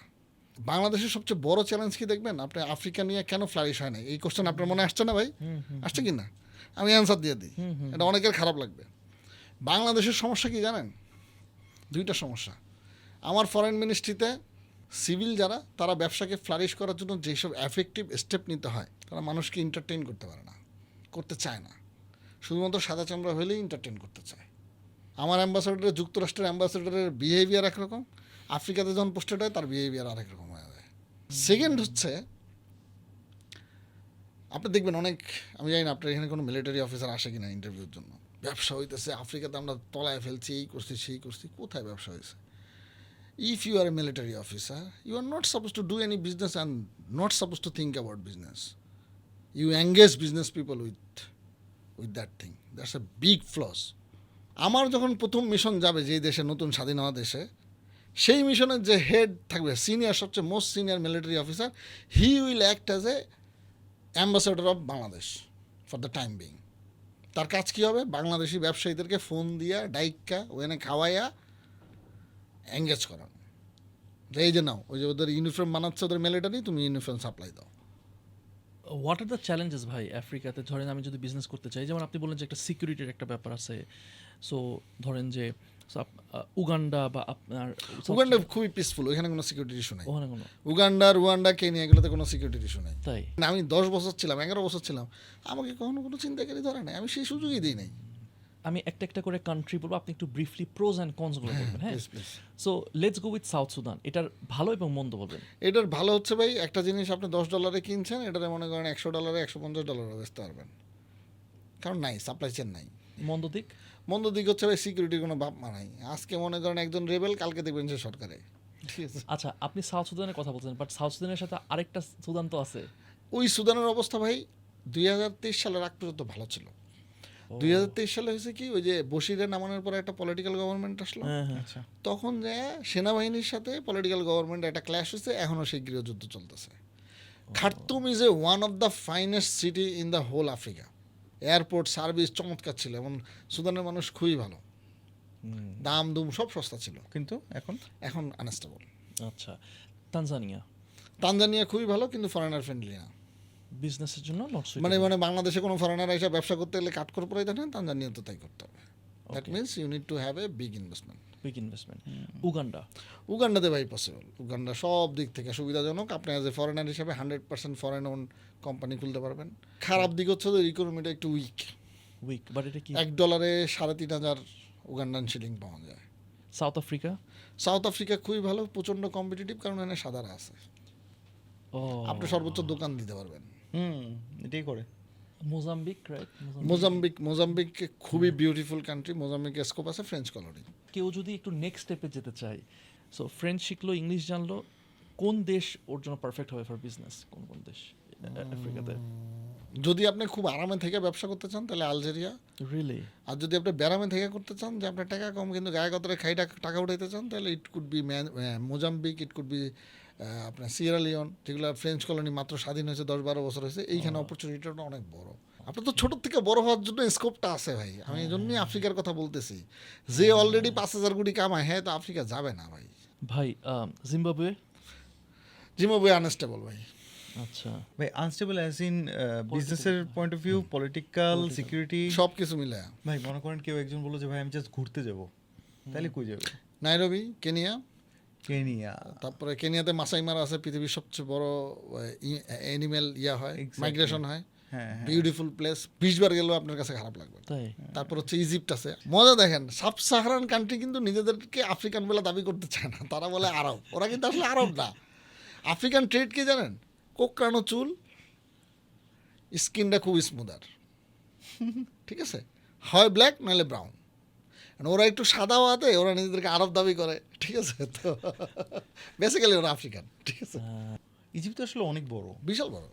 Speaker 1: বাংলাদেশের সবচেয়ে বড় চ্যালেঞ্জ কি দেখবেন আপনি, আফ্রিকা নিয়ে কেন ফ্লারিশ হয় না, এই কোশ্চেন আপনার মনে আসছে না ভাই? আসছে কি না, আমি অ্যান্সার দিয়ে দিই, এটা অনেকের খারাপ লাগবে। বাংলাদেশের সমস্যা কি জানেন, 2টা সমস্যা। আমার ফরেন মিনিস্ট্রিতে সিভিল যারা, তারা ব্যবসাকে ফ্লারিশ করার জন্য যেসব এফেক্টিভ স্টেপ নিতে হয়, তারা মানুষকে এন্টারটেইন করতে পারে না, করতে চায় না, শুধুমাত্র সাদা চামড়া হলেই এন্টারটেইন করতে চায়। আমার অ্যাম্বাসেডারের, যুক্তরাষ্ট্রের অ্যাম্বাসেডারের বিহেভিয়ার একরকম, আফ্রিকাতে যখন পোস্টেড হয় তার বিহেভিয়ার আরেক রকম হয়ে যায়। সেকেন্ড হচ্ছে আপনি দেখবেন অনেক, আমি জানি না আপনার এখানে কোনো মিলিটারি অফিসার আসে কিনা ইন্টারভিউর জন্য, ব্যবসা হইতেছে আফ্রিকাতে আমরা তলায় ফেলছি, এই করছি সেই করছি, কোথায় ব্যবসা হয়েছে? If you are a military officer, you are not suppose to do any business and not suppose to think about business, you engage business people with that thing, that's a big flaws. আমার যখন প্রথম মিশন যাবে যেই দেশে, নতুন স্বাধীন হওয়া দেশে, সেই মিশনের যে হেড থাকবে, সিনিয়র, সবচেয়ে most senior military officer, he will act as a ambassador of Bangladesh for the time being. তার কাজ কী হবে? বাংলাদেশি ব্যবসায়ীদেরকে ফোন দিয়া ডাইকা ওখানে খাওয়াইয়া এঙ্গেজ করানো, যে এই যে নাও, ওই যে ওদের ইউনিফর্ম বানাচ্ছে ওদের মিলিটারি, তুমি ইউনিফর্ম সাপ্লাই দাও।
Speaker 2: হোয়াট আর দ্য চ্যালেঞ্জেস ভাই আফ্রিকাতে? ধরেন আমি যদি বিজনেস করতে চাই, যেমন আপনি বললেন যে একটা সিকিউরিটির একটা ব্যাপার আছে, সো ধরেন যে উগান্ডা বা আপনার
Speaker 1: উগান্ডা খুবই পিসফুল, ওইখানে কোনো সিকিউরিটি ইস্যু নাই।
Speaker 2: ওখানে কোনো,
Speaker 1: উগান্ডা, রুয়ান্ডা, কেনিয়া, এগুলোতে কোনো সিকিউরিটি ইস্যু নাই।
Speaker 2: তাই
Speaker 1: না, আমি 10 বছর ছিলাম, 11 বছর ছিলাম, আমাকে কখনো কোনো চিন্তাকারী ধরে নাই, আমি সেই সুযোগই দিই নাই।
Speaker 2: আমি একটা একটা করে কান্ট্রি বলবো, আপনি একটু ব্রিফলি প্রোজ অ্যান্ড কনসগুলো বলবেন। হ্যাঁ,
Speaker 1: Please, please.
Speaker 2: So let's go with south Sudan. এটার ভালো এবং মন্দ বলবেন।
Speaker 1: এটার ভালো হচ্ছে ভাই, একটা জিনিস আপনি $10 কিনছেন, এটাতে মনে করেন $100, $150 বেচতে পারবেন, কারণ নাই, সাপ্লাই চেন নাই।
Speaker 2: মন্দ দিক?
Speaker 1: মন্দ দিক হচ্ছে ভাই, সিকিউরিটির কোনো বাপ মা নাই। আজকে মনে করেন একজন রেবেল, কালকে দেখবেন সে সরকারে, ঠিক আছে?
Speaker 2: আচ্ছা, আপনি সাউথ সুদানের কথা বলছেন, বাট সাউথ সুদানের সাথে আরেকটা সুদান তো আছে।
Speaker 1: ওই সুদানের অবস্থা ভাই 2023 সালের আগ পর্যন্ত ভালো ছিল। 2023 সালে হয়েছে কি, ওই যে বশিরে নামানোর পরে একটা পলিটিক্যাল গভর্নমেন্ট আসলো,
Speaker 2: হ্যাঁ হ্যাঁ,
Speaker 3: আচ্ছা,
Speaker 1: তখন যে সেনাবাহিনীর সাথে পলিটিক্যাল গভর্নমেন্ট একটা ক্ল্যাশ হয়েছে, এখনও সেই গৃহযুদ্ধ চলতেছে। Khartoum is a one of the finest city in the whole Africa. Airport service চমৎকার ছিল, এবং সুদানের মানুষ খুবই ভালো, দাম দুম সব সস্তা ছিল।
Speaker 3: কিন্তু এখন
Speaker 1: এখন আনস্টেবল।
Speaker 2: আচ্ছা। তানজানিয়া
Speaker 1: তানজানিয়া খুবই ভালো, কিন্তু ফরেনার ফ্রেন্ডলি না।
Speaker 2: বিজনেসের জন্য নট
Speaker 1: মানে বাংলাদেশে কোনো ফরেনার এসে ব্যবসা করতে গেলে কাট করে পড়াই দেন, তানজানিয়া তো তাই করতে হবে। That means you need to have a big investment.
Speaker 2: Big investment. Uganda?
Speaker 1: উগান্ডাতে ভাই পসিবল, উগান্ডা সব দিক থেকে সুবিধাজনক। আপনি অ্যাজ এ ফরেনার হিসাবে 100% ফরেন ওন কোম্পানি খুলতে পারবেন। খারাপ দিক হচ্ছে যে ইকোনমিটা একটু উইক।
Speaker 2: উইক, বাট এটা কি?
Speaker 1: $1 3,500 উগান্ডান শিলিং পাওয়া যায়।
Speaker 2: South Africa?
Speaker 1: সাউথ আফ্রিকা খুবই ভালো, প্রচণ্ড কম্পিটিটিভ, কারণ এখানে সাদারা আছে,
Speaker 2: ও,
Speaker 1: আপনি সর্বোচ্চ দোকান দিতে পারবেন।
Speaker 3: এটাই করে।
Speaker 2: Mozambique, right?
Speaker 1: মোজাম্বিক খুবই বিউটিফুল কান্ট্রি, মোজাম্বিকে স্কোপ আছে, ফ্রেঞ্চ কলোনি।
Speaker 2: কেউ যদি একটু নেক্সট স্টেপে যেতে চায়, সো ফ্রেঞ্চ শিখলো, ইংলিশ জানলো, কোন দেশ ওর জন্য পারফেক্ট হবে ফর বিজনেস? কোন কোন দেশ আফ্রিকাতে?
Speaker 1: যদি আপনি খুব আরামে থেকে ব্যবসা করতে চান তাহলে আলজেরিয়া,
Speaker 2: রিয়েলি?
Speaker 1: আর যদি আপনি ব্যারামে থেকে করতে চান, যে আপনার টাকা কম কিন্তু গায়ে গতরে খাই টাকা উঠাইতে চান, তাহলে it could be Mozambique, it could be আপনার সিয়েরা লিওন, যেগুলো ফ্রেঞ্চ কলোনি মাত্র স্বাধীন হয়েছে 10-12 বছর হয়েছে। এইখানে অপরচুনিটিটা অনেক বড়। আপনার তো ছোটোর থেকে বড় হওয়ার জন্য স্কোপটা আছে ভাই। আমি এই জন্যই আফ্রিকার কথা বলতেছি, যে অলরেডি 5,000 কোটি কামায়, হ্যাঁ, তো আফ্রিকা যাবে না ভাই।
Speaker 2: ভাই জিম্বাবুয়ে?
Speaker 1: জিম্বাবুয়ে আনস্টেবল ভাই।
Speaker 2: আচ্ছা,
Speaker 3: ভাই আনস্টেবল অ্যাজ ইন বিজনেসের point of view, political, security,
Speaker 1: সব কিছু মিলে।
Speaker 3: ভাই মনে করেন কেউ একজন বললো যে ভাই আমি জাস্ট ঘুরতে যাব, তাহলে কই যাবে?
Speaker 1: Nairobi, Kenya.
Speaker 3: কেনিয়া।
Speaker 1: তারপরে কেনিয়াতে মাসাই মারা আছে, পৃথিবীর সবচেয়ে বড় অ্যানিমেল হয়,
Speaker 3: Exactly.
Speaker 1: মাইগ্রেশন হয়,
Speaker 3: হ্যাঁ হ্যাঁ,
Speaker 1: বিউটিফুল প্লেস। 20 বার গেলেও আপনার কাছে খারাপ লাগবে।
Speaker 2: তাই?
Speaker 1: তারপর হচ্ছে ইজিপ্ট আছে, মজা দেখেন, সাব সাহারান কান্ট্রি কিন্তু নিজেদেরকে আফ্রিকান বলে দাবি করতে চায় না, তারা বলে আরব। ওরা কিন্তু আসলে আরব না। আফ্রিকান ট্রেড কি জানেন? কোকড়ানো চুল, স্কিনটা খুব স্মুদার, ঠিক আছে, হয় ব্ল্যাক নাহলে ব্রাউন। ওরা একটু সাদাও আছে, ওরা নিজেদেরকে আরব দাবি করে, ঠিক আছে। তো বেসিক্যালি ওরা আফ্রিকান, ঠিক আছে,
Speaker 3: ইজিপ্ট আসলে অনেক বড়,
Speaker 1: বিশাল বড়।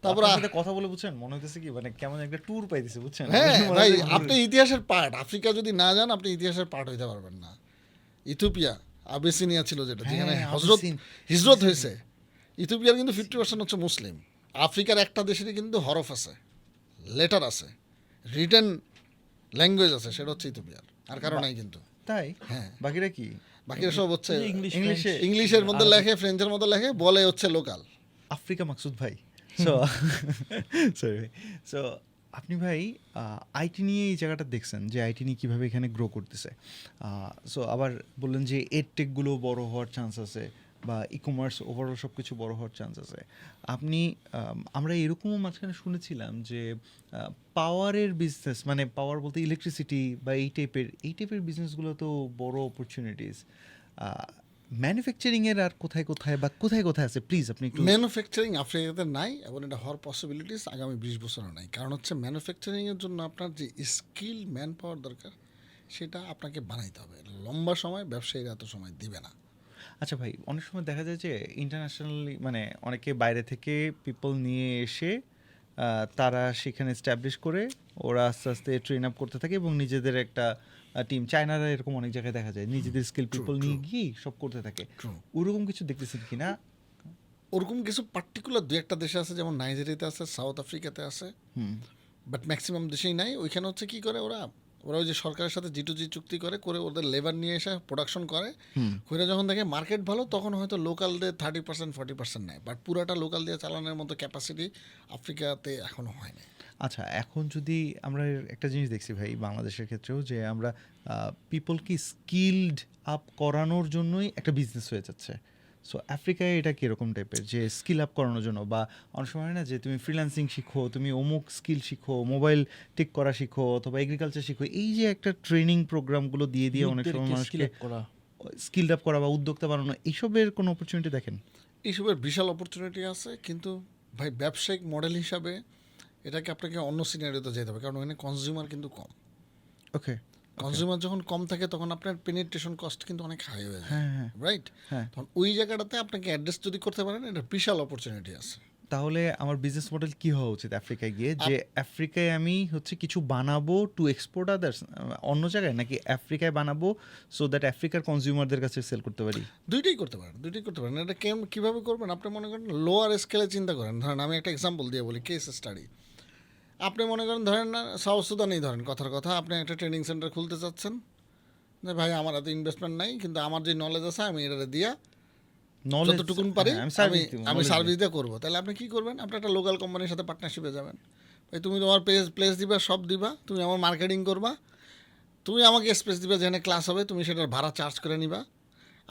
Speaker 3: তারপর
Speaker 1: তারপর
Speaker 3: সাথে কথা বলে বুঝছেন মনে হইতেছে কি মানে কেমন একটা ট্যুর পাইতেছে, বুঝছেন?
Speaker 1: হ্যাঁ
Speaker 3: মনে
Speaker 1: ভাই,
Speaker 3: হচ্ছে
Speaker 1: আপনি ইতিহাসের পার্ট। আফ্রিকা যদি না যান, আপনি ইতিহাসের পার্ট হইতে পারবেন না। ইথিওপিয়া, আবেসিনিয়া ছিল যেটা, যেখানে
Speaker 3: হ্যাঁ,
Speaker 1: হিজরত হয়েছে। ইথিওপিয়ার কিন্তু 50% হচ্ছে মুসলিম। আফ্রিকার একটা দেশেরই কিন্তু হরফ আছে, লেটার আছে, রিটেন ল্যাঙ্গুয়েজ আছে, সেটা হচ্ছে ইথিওপিয়ার। আর কারণ নাই কিন্তু।
Speaker 3: তাই?
Speaker 1: হ্যাঁ,
Speaker 3: বাকিরা কি?
Speaker 1: বাকিরা সব হচ্ছে
Speaker 2: ইংলিশ,
Speaker 3: ইংলিশে,
Speaker 1: ইংলিশের মধ্যে লেখে, ফ্রেঞ্চের মধ্যে লেখে, বলে হচ্ছে লোকাল।
Speaker 3: আফ্রিকা মাকসুদ ভাই। সো সরি, সো আপনি ভাই আইটি নিয়ে এই জায়গাটা দেখছেন যে আইটি নিয়ে কীভাবে এখানে গ্রো করতেছে। সো আবার বললেন যে এডটেকগুলো বড় হওয়ার চান্স আছে, বা ই কমার্স ওভারঅল সব কিছু বড় হওয়ার চান্স আছে। আপনি আমরা এরকমও মাঝখানে শুনেছিলাম যে পাওয়ারের বিজনেস, মানে পাওয়ার বলতে ইলেকট্রিসিটি বা এই টাইপের বিজনেসগুলো তো বড় অপরচুনিটিস। ম্যানুফ্যাকচারিং এর আর কোথায় কোথায় বা কোথায় কোথায় আছে প্লিজ আপনি একটু
Speaker 1: ম্যানুফ্যাকচারিং আফ্রিকাতে নাই এবং এটা হওয়ার পসিবিলিটিস আগামী 20 বছরও নাই। কারণ হচ্ছে ম্যানুফ্যাকচারিংয়ের জন্য আপনার যে স্কিল ম্যান পাওয়ার দরকার সেটা আপনাকে বানাইতে হবে। লম্বা সময় ব্যবসায়ীরা এত সময় দিবে না।
Speaker 3: আচ্ছা ভাই, অনেক সময় দেখা যায় যে ইন্টারন্যাশনালি মানে অনেকে বাইরে থেকে পিপল নিয়ে এসে তারা সেখানে এস্টাবলিশ করে ওরা আস্তে আস্তে ট্রেন আপ করতে থাকে এবং নিজেদের একটা টিম, চায়নারা এরকম অনেক জায়গায় দেখা যায় নিজেদের স্কিল পিপল নিয়ে গিয়ে সব করতে থাকে।
Speaker 1: True.
Speaker 3: ওরকম কিছু দেখতেছেন কি না?
Speaker 1: ওরকম কিছু পার্টিকুলার দু একটা দেশে আছে, যেমন নাইজেরিয়াতে আছে, সাউথ আফ্রিকাতে আছে, বাট ম্যাক্সিমাম দেশেই নাই। ওইখানে হচ্ছে কি করে ওরা ওই যে সরকারের সাথে G2G চুক্তি করে করে ওদের লেবার নিয়ে এসে প্রোডাকশন করে, করে যখন দেখে মার্কেট ভালো তখন হয়তো লোকালদের 30% 40% নেয়, বাট পুরাটা লোকাল দিয়ে চালানোর মতো ক্যাপাসিটি আফ্রিকাতে এখনো হয় না।
Speaker 3: আচ্ছা, এখন যদি আমরা একটা জিনিস দেখছি ভাই বাংলাদেশের ক্ষেত্রেও, যে আমরা পিপলকে স্কিলড আপ করানোর জন্যই একটা বিজনেস হয়ে যাচ্ছে। সো আফ্রিকায় এটা কীরকম টাইপের, যে স্কিল আপ করানোর জন্য, বা অনেক সময় হয় না যে তুমি ফ্রিল্যান্সিং শিখো, তুমি অমুক স্কিল শিখো, মোবাইল ঠিক করা শিখো, অথবা এগ্রিকালচার শিখো, এই যে একটা ট্রেনিং প্রোগ্রামগুলো দিয়ে দিয়ে অনেক সময় মানুষকে স্কিল আপ করা বা উদ্যোক্তা বানানো, এইসবের কোনো অপরচুনিটি দেখেন?
Speaker 1: এইসবের বিশাল অপরচুনিটি আছে, কিন্তু ভাই ব্যবসায়িক মডেল হিসাবে এটাকে আপনাকে অন্য সিনারিওতে যেতে হবে, কারণ ওখানে কনজিউমার কিন্তু কম।
Speaker 3: ওকে,
Speaker 1: কনজিউমার যখন কম থাকে তখন আপনার পেনিট্রেশন কস্ট কিন্তু অনেক হাই হয়ে যায়, রাইট?
Speaker 3: হ্যাঁ।
Speaker 1: তখন ওই জায়গাটাতে আপনাকে অ্যাড্রেস যদি করতে পারেন, এটা বিশাল অপরচুনিটি আছে।
Speaker 3: তাহলে আমার বিজনেস মডেল কি হওয়া উচিত আফ্রিকায় গিয়ে, যে আফ্রিকায় আমি হচ্ছে কিছু বানাবো টু এক্সপোর্ট আদার্স অন্য জায়গায়, নাকি আফ্রিকায় বানাবো সো দ্যাট আফ্রিকার কনজিউমারদের কাছে সেল করতে পারি?
Speaker 1: দুইটাই করতে পারেন, দুইটাই করতে পারেন। এটা কীভাবে করবেন? আপনি মনে করেন লোয়ার স্কেলে চিন্তা করেন। ধরেন আমি একটা এক্সাম্পল দিয়ে বলি, কেস স্টাডি। আপনি মনে করেন ধরেন না সাউথ সুদানেই ধরেন, কথার কথা, আপনি একটা ট্রেনিং সেন্টার খুলতে চাচ্ছেন, যে ভাই আমার এত ইনভেস্টমেন্ট নাই, কিন্তু আমার যে নলেজ আছে আমি এটা দিয়া যতটুকুন পারি আমি সার্ভিস দিয়ে করবো। তাহলে আপনি কী করবেন? আপনি একটা লোকাল কোম্পানির সাথে পার্টনারশিপে যাবেন। ভাই তুমি তোমার প্লেস দিবা, সব দিবা, তুমি আমার মার্কেটিং করবা, তুমি আমাকে স্পেস দিবা, যেখানে ক্লাস হবে তুমি সেটার ভাড়া চার্জ করে নিবা,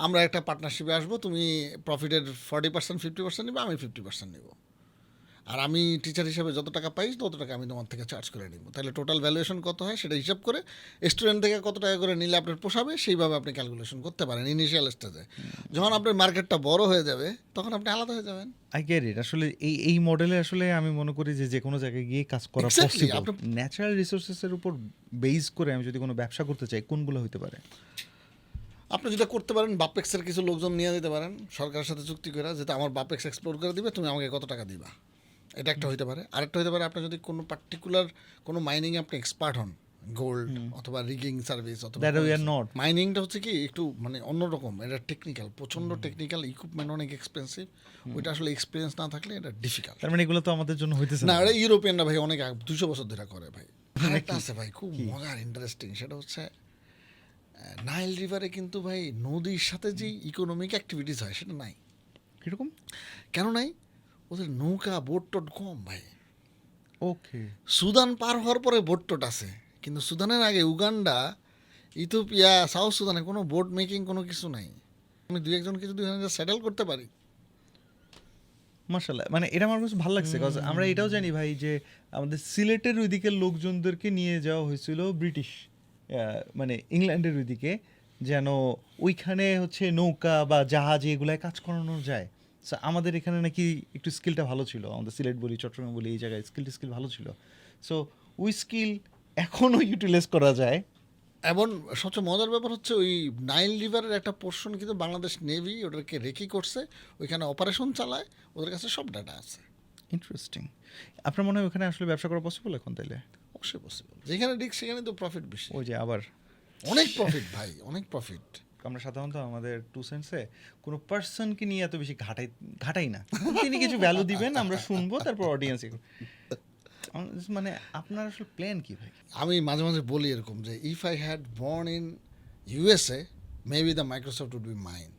Speaker 1: আমরা একটা পার্টনারশিপে আসবো, তুমি প্রফিটের 40% 50% নিবা, আমি 50% নিব, আর আমি টিচার হিসেবে যত টাকা পাই তত টাকা আমি তোমার থেকে চার্জ করে নিব। তাহলে টোটাল ভ্যালুয়েশন কত হয় সেটা হিসাব করে স্টুডেন্ট থেকে কত টাকা করে নিলে আপনার পোষাবে সেইভাবে আপনি ক্যালকুলেশন করতে পারেন ইনিশিয়াল স্টেজে। যখন আপনার মার্কেটটা বড় হয়ে যাবে তখন আপনি আলাদা হয়ে যাবেন।
Speaker 3: I get it. আসলে এই মডেলে আসলে আমি মনে করি যে কোনো জায়গায় গিয়ে কাজ করা
Speaker 1: Exactly,
Speaker 3: পসিবল। ন্যাচারাল রিসোর্সেসের উপর বেস করে আমি যদি কোনো ব্যবসা করতে চাই, কোনগুলো হতে পারে?
Speaker 1: আপনি যেটা করতে পারেন, বাপেক্সের কিছু লোকজন নিয়ে দিতে পারেন সরকারের সাথে চুক্তি করে, যেটা আমার বাপেক্স এক্সপ্লোর করে দিবে, তুমি আমাকে কত টাকা দিবা, এটা একটা হইতে পারে। আরেকটা হইতে পারে, আপনি যদি কোনো পার্টিকুলার কোনো মাইনিংয়ে আপনি এক্সপার্ট হন, গোল্ড অথবা রিগিং সার্ভিস অথবা মাইনিংটা হচ্ছে কি একটু মানে অন্যরকম, এটা টেকনিক্যাল, প্রচণ্ড টেকনিক্যাল, ইকুইপমেন্ট অনেক এক্সপেন্সিভ, ওইটা আসলে এক্সপিরিয়েন্স না থাকলে এটা ডিফিকাল্ট।
Speaker 3: তার মানে এগুলো তো আমাদের জন্য হইতেছে
Speaker 1: না, এটা ইউরোপিয়ানরা ভাই অনেক 200 বছর ধরে করে ভাই। একটা আছে ভাই খুব মজার ইন্টারেস্টিং, সেটা হচ্ছে নাইল রিভারে কিন্তু ভাই নদীর সাথে যে ইকোনমিক অ্যাক্টিভিটিস হয় সেটা নাই।
Speaker 3: কীরকম?
Speaker 1: কেন নাই? ওদের নৌকা বোট টোট কম ভাই।
Speaker 3: ওকে,
Speaker 1: সুদান পার হওয়ার পরে বোট টোট আছে, কিন্তু সুদানের আগে উগান্ডা, ইথিওপিয়া, সাউথ সুদানে কোনো বোট মেকিং কোনো কিছু নাই। আমি দুই একজনকে যদি সেটেল করতে পারি,
Speaker 3: মাশাআল্লাহ। মানে এটা আমার কাছে ভালো লাগছে, কারণ আমরা এটাও জানি ভাই যে আমাদের সিলেটের ওইদিকের লোকজনদেরকে নিয়ে যাওয়া হয়েছিল ব্রিটিশ, মানে ইংল্যান্ডের ওইদিকে, যেন ওইখানে হচ্ছে নৌকা বা জাহাজ এগুলায় কাজ করানো যায়। সো আমাদের এখানে নাকি একটু স্কিলটা ভালো ছিল, আমাদের সিলেট বলি, চট্টগ্রাম বলি, এই জায়গায় স্কিল ভালো ছিল। সো ওই স্কিল এখনও ইউটিলাইজ করা যায়।
Speaker 1: এবং সবচেয়ে মজার ব্যাপার হচ্ছে ওই নাইল রিভারের একটা পোর্শন কিন্তু বাংলাদেশ নেভি ওদেরকে রেকি করছে, ওইখানে অপারেশন চালায়, ওদের কাছে সব ডাটা আছে।
Speaker 3: ইন্টারেস্টিং। আপনার মনে হয় ওখানে আসলে ব্যবসা করা পসিবল এখন তাইলে?
Speaker 1: অবশ্যই পসিবল, যেখানে রিস্ক সেখানে তো প্রফিট বেশি।
Speaker 3: ওই যে আবার
Speaker 1: অনেক প্রফিট ভাই, অনেক প্রফিট।
Speaker 3: আমরা সাধারণত আমাদের 2 সেন্সে কোনো পার্সনকে নিয়ে এত বেশি ঘাটাই না। তিনি কিছু ভ্যালু দিবেন, আমরা শুনবো, তারপর অডিয়েন্স। মানে আপনার আসলে প্ল্যান কি ভাই?
Speaker 1: আমি মাঝে মাঝে বলি এরকম যে if I had born in USA maybe the Microsoft would be mine,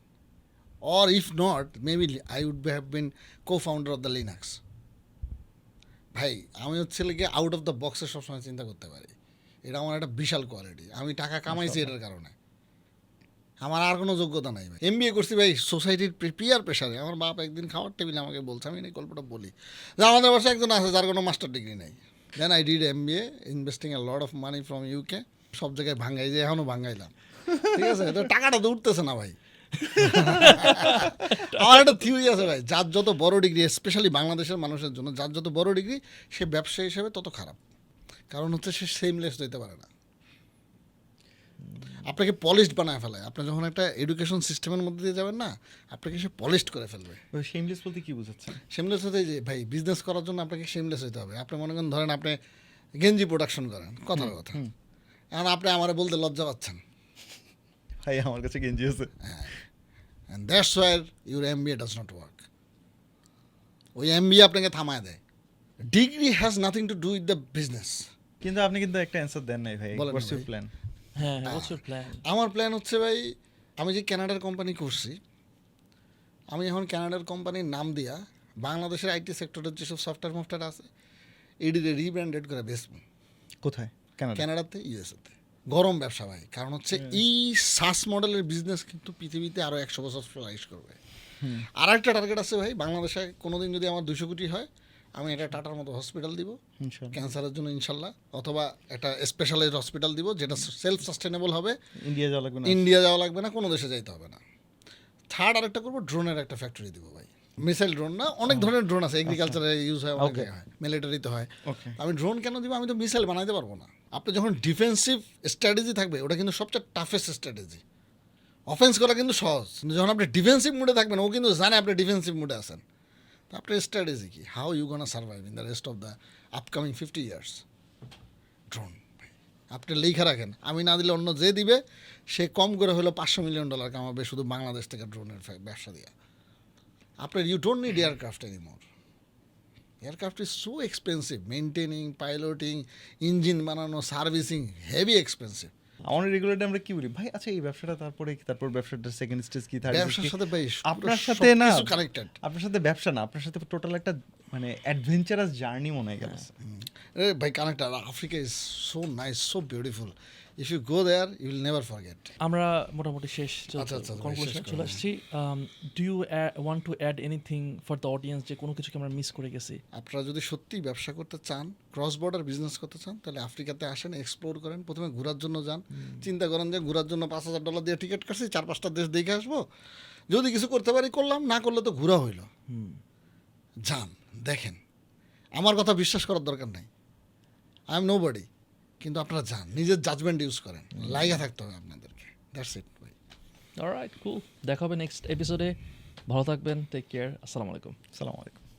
Speaker 1: or if not maybe I would have been co founder of the Linux. ভাই আমি হচ্ছে কি আউট অফ দ্য বক্সে সবসময় চিন্তা করতে পারি, এটা আমার একটা বিশাল কোয়ালিটি। আমি টাকা কামাইছি এটার কারণে, আমার আর কোনো যোগ্যতা নাই ভাই। এমবিএ করছি ভাই সোসাইটির পিয়ার প্রেশারে। আমার বাপ একদিন খাওয়ার টেবিলে আমাকে বলছে, আমি এই গল্পটা বলি, যে আমাদের বাসায় একজন আছে যার কোনো মাস্টার ডিগ্রি নেই। Then I did MBA investing a lot of money from UK, সব জায়গায় ভাঙাই, যে এখনও ভাঙাইলাম, ঠিক আছে? তো টাকাটা তো উঠতেছে না ভাই। আমার একটা থিওরি আছে ভাই, যার যত বড় ডিগ্রি, স্পেশালি বাংলাদেশের মানুষের জন্য, যার যত বড় ডিগ্রি সে ব্যবসায়ী হিসেবে তত খারাপ। কারণ হচ্ছে সে সেমলেস দিতে পারে না, আপনাকে পলিশড বানায় ফেলে। আপনি যখন একটা এডুকেশন সিস্টেমের মধ্যে দিয়ে যাবেন না, আপনাকে সে পলিশড করে ফেলবে।
Speaker 3: শেমলেস বলতে কি বুঝাচ্ছেন?
Speaker 1: সেমলেস হতে যে ভাই, বিজনেস করার জন্য আপনাকে সেমলেস হতে হবে। আপনি মনে করেন, ধরেন আপনি গেঞ্জি প্রোডাকশন করেন, কথার কথা, এখন আপনি আমার বলতে লজ্জা পাচ্ছেন,
Speaker 3: ভাই আমার কাছে গেঞ্জি আছে।
Speaker 1: And that's where your MBA does not work. ওই MBA আপনাকে থামায় দেয়। Degree has nothing to do with the business.
Speaker 3: কিন্তু আপনি কিন্তু একটা অ্যান্সার দেন নাই ভাই।
Speaker 1: বলেন না
Speaker 3: হোয়াটস ইউর
Speaker 1: ভাই।
Speaker 3: প্ল্যান?
Speaker 2: হ্যাঁ, হোয়াটস ইউর প্ল্যান?
Speaker 1: আমার প্ল্যান হচ্ছে ভাই, আমি যে কানাডার কোম্পানি করছি, আমি এখন কানাডার কোম্পানির নাম দিয়া বাংলাদেশের IT সেক্টরের যেসব সফটওয়্যার আছে, এডিরে রিব্র্যান্ডেড করে বেচবো।
Speaker 3: কোথায়? কানাডা?
Speaker 1: কানাডাতে, ইউএসএতে। গরম ব্যবসা ভাই, কারণ হচ্ছে এই সাস মডেলের বিজনেস কিন্তু পৃথিবীতে আরও 100 বছর ফ্লাইশ করবে। আর একটা টার্গেট আছে ভাই, বাংলাদেশে কোনোদিন যদি আমার 200 কোটি হয়, আমি এটা টাটার মতো হসপিটাল দিব
Speaker 3: ইনশাআল্লাহ।
Speaker 1: ক্যান্সারের জন্য ইনশাল্লাহ, অথবা একটা স্পেশালাইজড হসপিটাল দিব যেটা সেলফ সাস্টেনেবল হবে।
Speaker 3: ইন্ডিয়া যাওয়া লাগবে না?
Speaker 1: ইন্ডিয়া যাওয়া লাগবে না, কোনো দেশে যাইতে হবে না। থার্ড আরেকটা করবো, ড্রোনের একটা ফ্যাক্টরি দিব ভাই। মিসাইল ড্রোন না, অনেক ধরনের ড্রোন আছে, এগ্রিকালচারে ইউজ হয়, অনেক জায়গায় হয়, মিলিটারিতে হয়।
Speaker 3: ওকে।
Speaker 1: আমি ড্রোন কেন দিব? আমি তো মিসাইল বানাইতে পারবো না। আপনি যখন ডিফেন্সিভ স্ট্র্যাটেজি থাকবে, ওটা কিন্তু সবচেয়ে টাফেস্ট স্ট্র্যাটেজি। অফেন্স করা কিন্তু সহজ, কিন্তু যখন আপনি ডিফেন্সিভ মুডে থাকবেন, ও কিন্তু জানে আপনি ডিফেন্সিভ মুডে আছেন। তো আপনার স্ট্র্যাটেজি কি? How you gonna survive in the rest of the upcoming 50 years? Drone আপনি লেখা রাখেন, আমি না দিলে অন্য যে দিবে সে কম করে হলো $500 মিলিয়ন কামাবে শুধু বাংলাদেশ থেকে ড্রোনের ব্যবসা দিয়ে। আপনার you don't need aircraft anymore. Aircraft is so expensive, maintaining, piloting, engine বানানো, সার্ভিসিং, হেভি এক্সপেন্সিভ।
Speaker 3: আমার রেগুলারলি আমরা কি বলি ভাই, আচ্ছা এই ব্যবসাটা, তারপর ব্যবসাটা সেকেন্ড স্টেজ কি, থার্ড
Speaker 1: ব্যবসার সাথে ভাই
Speaker 3: আপনার সাথে না,
Speaker 1: কানেক্টেড।
Speaker 3: আপনার সাথে ব্যবসা না, আপনার সাথে টোটাল একটা মানে অ্যাডভেঞ্চারাস জার্নি মনে হয় গেল।
Speaker 1: ভাই connected. Africa is so nice, so beautiful. If you go there you will never forget.
Speaker 2: আমরা মোটামুটি শেষ
Speaker 1: আচ্ছা, ভাই,
Speaker 2: কনক্লুশনে
Speaker 1: শেষ
Speaker 2: চলে
Speaker 1: করুন।
Speaker 2: আসছি। Do you want to add anything for the audience, যে কোনো কিছুকে আমরা মিস করে গেছি?
Speaker 1: আপনারা যদি সত্যি ব্যবসা করতে চান, ক্রস বর্ডার বিজনেস করতে চান, তাহলে আফ্রিকাতে আসেন, এক্সপ্লোর করেন। প্রথমে ঘোরার জন্য যান, চিন্তা করেন যে ঘোরার জন্য $5,000 দিয়ে টিকিট কাটছি, 4-5টা দেশ দেখে আসবো, যদি কিছু করতে পারি করলাম, না করলে তো ঘোরা হইল। যান, দেখেন। আমার কথা বিশ্বাস করার দরকার নাই, আই এম নো বডি, কিন্তু আপনারা যান, নিজের জাজমেন্ট ইউজ করেন, লাইগা থাকতে হবে আপনাদেরকে। দ্যাটস ইট ভাই।
Speaker 2: অলরাইট, কুল। দেখা হবে নেক্সট এপিসোডে। ভালো থাকবেন, টেক কেয়ার, আসসালামু আলাইকুম।
Speaker 3: সালাম আলাইকুম।